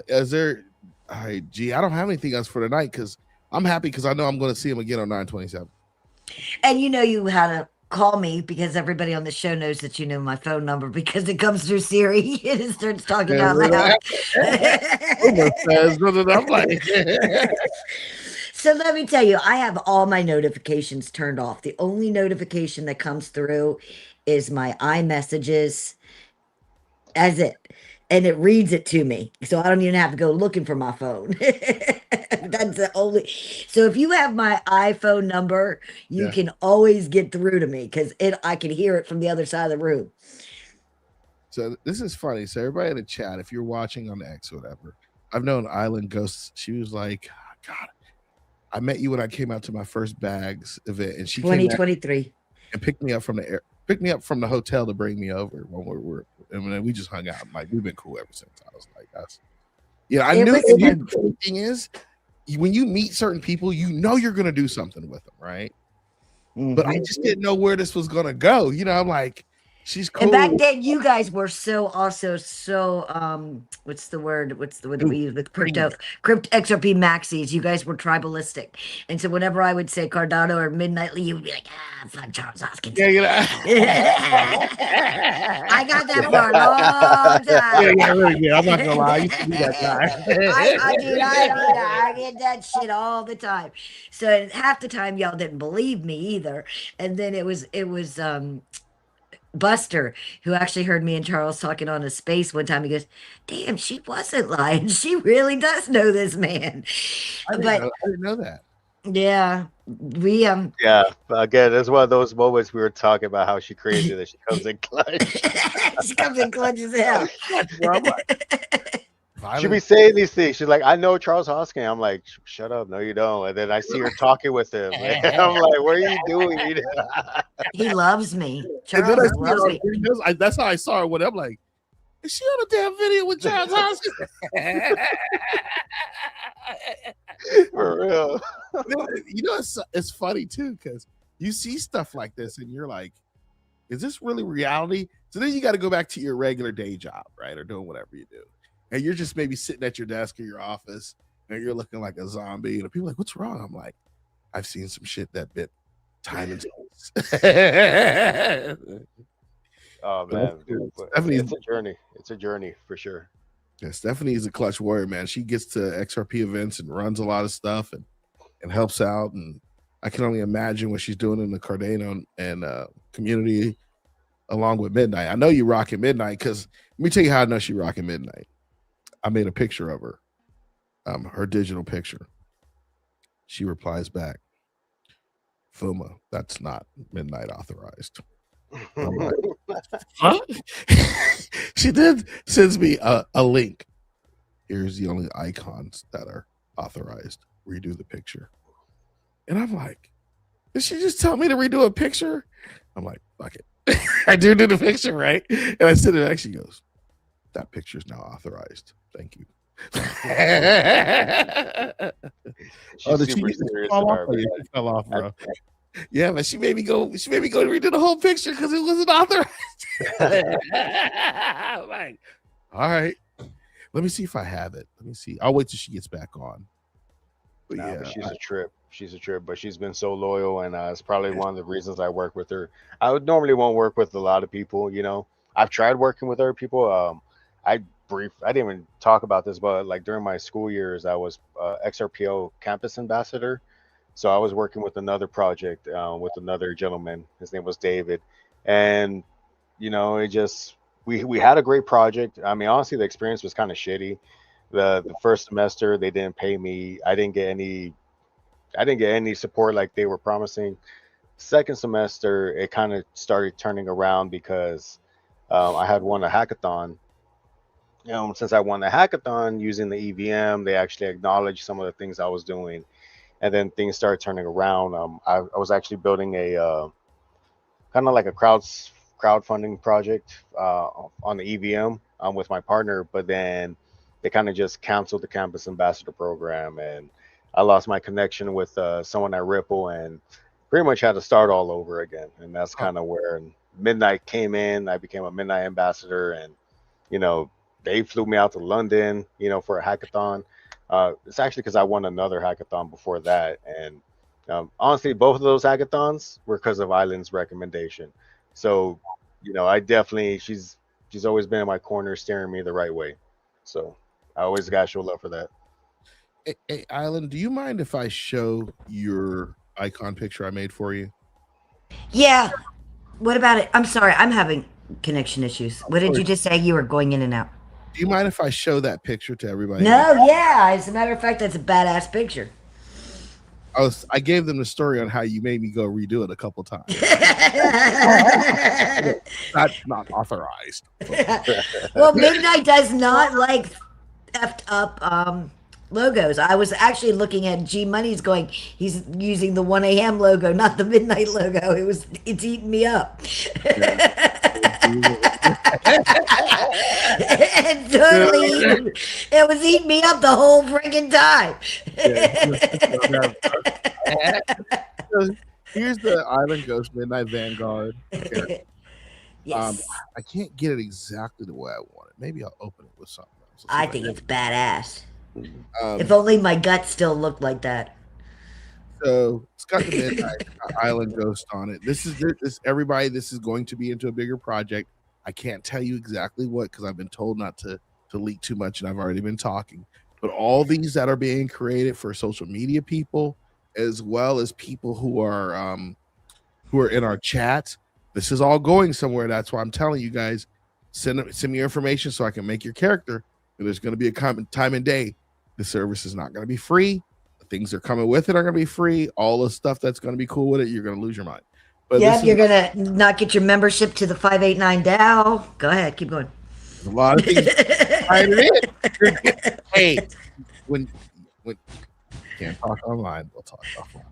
Is there all right, G, I don't have anything else for tonight because I'm happy because I know I'm going to see him again on 9/27. And you had to call me because everybody on the show knows that you know my phone number because it comes through Siri and it starts talking out loud. I'm like, so let me tell you, I have all my notifications turned off. The only notification that comes through is my iMessages. As it. And it reads it to me. So I don't even have to go looking for my phone. That's the only. So if you have my iPhone number, you can always get through to me because I can hear it from the other side of the room. So this is funny. So everybody in the chat, if you're watching on X or whatever, I've known Island Ghosts. She was like, God, I met you when I came out to my first bags event, and she 2023 and picked me up from the hotel to bring me over when and then we just hung out. Like we've been cool ever since. I was like, I knew. The thing is, when you meet certain people, you're gonna do something with them, right? Mm-hmm. But I just didn't know where this was gonna go. I'm like, She's cool. And back then, you guys were so what's the word that we use with crypto XRP maxis? You guys were tribalistic, and so whenever I would say Cardano or Midnight Lee, you would be like, fuck Charles Hoskins. Yeah, I got that for a long time. Yeah, really did. I'm not gonna lie. I used to be that guy. I get that shit all the time. So half the time y'all didn't believe me either, and then it was Buster, who actually heard me and Charles talking on a space one time. He goes, damn, she wasn't lying. She really does know this man. I didn't know that. Yeah, we Yeah, but again, it's one of those moments we were talking about how she crazy that she comes in clutch. she comes in clutch as hell. She be saying these things. She's like, I know Charles Hoskin. I'm like, shut up. No, you don't. And then I see her talking with him. And I'm like, what are you doing? He loves me. And Charles then loves me. That's how I saw her when I'm like, is she on a damn video with Charles Hoskin? For real. You know, it's funny too, because you see stuff like this and you're like, is this really reality? So then you got to go back to your regular day job, right? Or doing whatever you do. And you're just maybe sitting at your desk in your office and you're looking like a zombie. And people are like, what's wrong? I'm like, I've seen some shit that bit time and space. Oh, man. It's a journey. It's a journey for sure. Yeah, Stephanie is a clutch warrior, man. She gets to XRP events and runs a lot of stuff and helps out. And I can only imagine what she's doing in the Cardano and community along with Midnight. I know you rocking Midnight because let me tell you how I know she rocking Midnight. I made a picture of her, her digital picture. She replies back, Fuma, that's not Midnight authorized. I'm like, huh? She did sends me a link. Here's the only icons that are authorized. Redo the picture. And I'm like, did she just tell me to redo a picture? I'm like, fuck it. I do the picture, right? And I sent it back. She goes, that picture is now authorized. Thank you. She's super serious about it. She fell off, bro. Yeah, but she made me go redo the whole picture because it wasn't authorized. Like, all right. Let me see if I have it. Let me see. I'll wait till she gets back on. But but she's a trip. She's a trip, but she's been so loyal, and it's probably one of the reasons I work with her. I would normally won't work with a lot of people, you know. I've tried working with other people. I didn't even talk about this, but like during my school years, I was XRPO campus ambassador. So I was working with another project with another gentleman. His name was David, and you know, it just we had a great project. I mean, honestly, the experience was kind of shitty. The first semester they didn't pay me. I didn't get any support like they were promising. Second semester, it kind of started turning around because I had won a hackathon. You know, since I won the hackathon using the EVM, they actually acknowledged some of the things I was doing. And then things started turning around. I was actually building a kind of like a crowdfunding project on the EVM with my partner, but then they kind of just canceled the campus ambassador program, and I lost my connection with someone at Ripple, and pretty much had to start all over again. And that's kind of where Midnight came in. I became a Midnight ambassador, and you know, they flew me out to London, you know, for a hackathon. It's actually because I won another hackathon before that, and honestly, both of those hackathons were because of Island's recommendation. So, you know, I definitely she's always been in my corner, steering me the right way. So I always got to show love for that. Hey, Island, do you mind if I show your icon picture I made for you? Yeah. What about it? I'm sorry, I'm having connection issues. What did you just say? You were going in and out. Do you mind if I show that picture to everybody? No, yeah. As a matter of fact, that's a badass picture. I gave them the story on how you made me go redo it a couple times. That's not authorized. Well, Midnight does not like effed up logos. I was actually looking at G Money's going, he's using the 1 a.m. logo, not the Midnight logo. It's eating me up. And totally, it was eating me up the whole freaking time. Here's the Island Ghost Midnight Vanguard. Yes. I can't get it exactly the way I want it. Maybe I'll open it with something else. I think it's badass. Um, If only my gut still looked like that. So it's got the Midnight Island Ghost on it. This is everybody. This is going to be into a bigger project. I can't tell you exactly what because I've been told not to leak too much, and I've already been talking. But all these that are being created for social media people, as well as people who are in our chat, this is all going somewhere. That's why I'm telling you guys, send me your information so I can make your character. And there's going to be a time and day. The service is not going to be free. Things that are coming with it are going to be free. All the stuff that's going to be cool with it, you're going to lose your mind. But yeah, you're going to not get your membership to the 589 DAO. Go ahead, keep going. There's a lot of things. Hey, when can't talk online, we'll talk offline.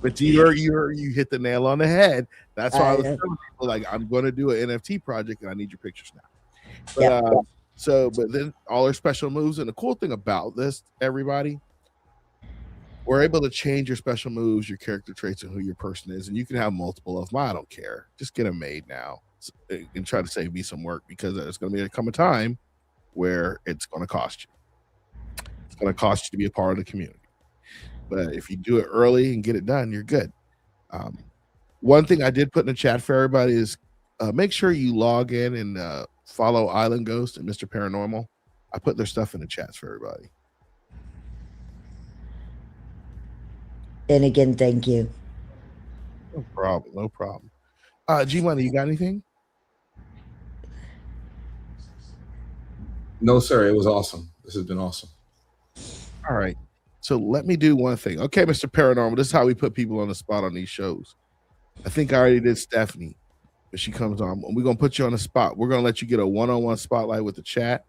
But you hit the nail on the head. That's why I was telling people, like, I'm going to do an NFT project and I need your pictures now. But, but then all our special moves, and the cool thing about this, everybody, we're able to change your special moves, your character traits, and who your person is, and you can have multiple of them. I don't care. Just get them made now and try to save me some work because there's going to come a time where it's going to cost you. It's going to cost you to be a part of the community. But if you do it early and get it done, you're good. One thing I did put in the chat for everybody is make sure you log in and follow Island Ghost and Mr. Paranormal. I put their stuff in the chats for everybody. And again, thank you. No problem. G-Money, you got anything? No, sir. It was awesome. This has been awesome. All right. So let me do one thing. Okay, Mr. Paranormal, this is how we put people on the spot on these shows. I think I already did Stephanie. If she comes on, we're going to put you on the spot. We're going to let you get a one-on-one spotlight with the chat,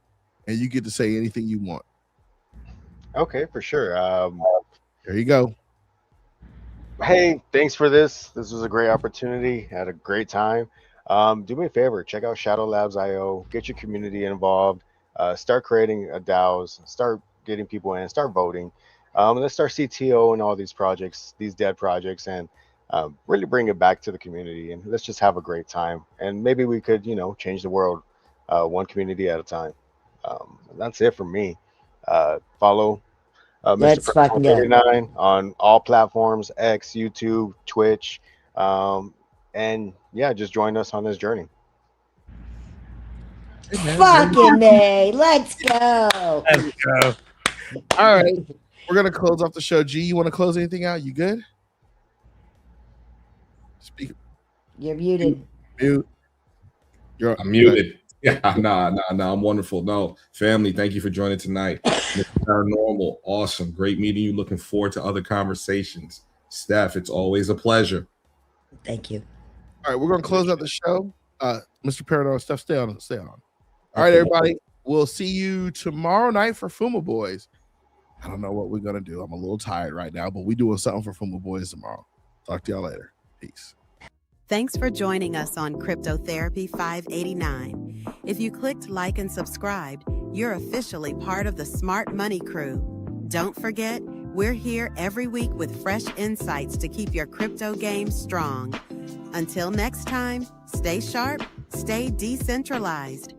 and you get to say anything you want. Okay, for sure. There you go. Hey, thanks for this. This was a great opportunity. Had a great time. Do me a favor, check out Shadow Labs IO, get your community involved, start creating a DAOs, start getting people in, start voting. Let's start CTO and all these projects, these dead projects, and really bring it back to the community, and let's just have a great time. And maybe we could, change the world one community at a time. That's it for me. Follow Let's Mr. fucking go. 89 on all platforms, X, YouTube, Twitch, and yeah, just join us on this journey. Fucking A, let's go. Let's go. All right, we're gonna close off the show. G, you want to close anything out? You good? Speak. You're muted. Mute. I'm muted. Yeah, nah, I'm wonderful. No, family, thank you for joining tonight. Mr. Paranormal, awesome. Great meeting you. Looking forward to other conversations. Steph, it's always a pleasure. Thank you. All right, we're gonna close out the show. Mr. Paranormal, Steph, stay on. All right, everybody. We'll see you tomorrow night for Fuma Boy'Z. I don't know what we're gonna do. I'm a little tired right now, but we're doing something for Fuma Boy'Z tomorrow. Talk to y'all later. Peace. Thanks for joining us on Cryptotherapy 589. If you clicked like and subscribed, you're officially part of the Smart Money crew. Don't forget, we're here every week with fresh insights to keep your crypto game strong. Until next time, stay sharp, stay decentralized.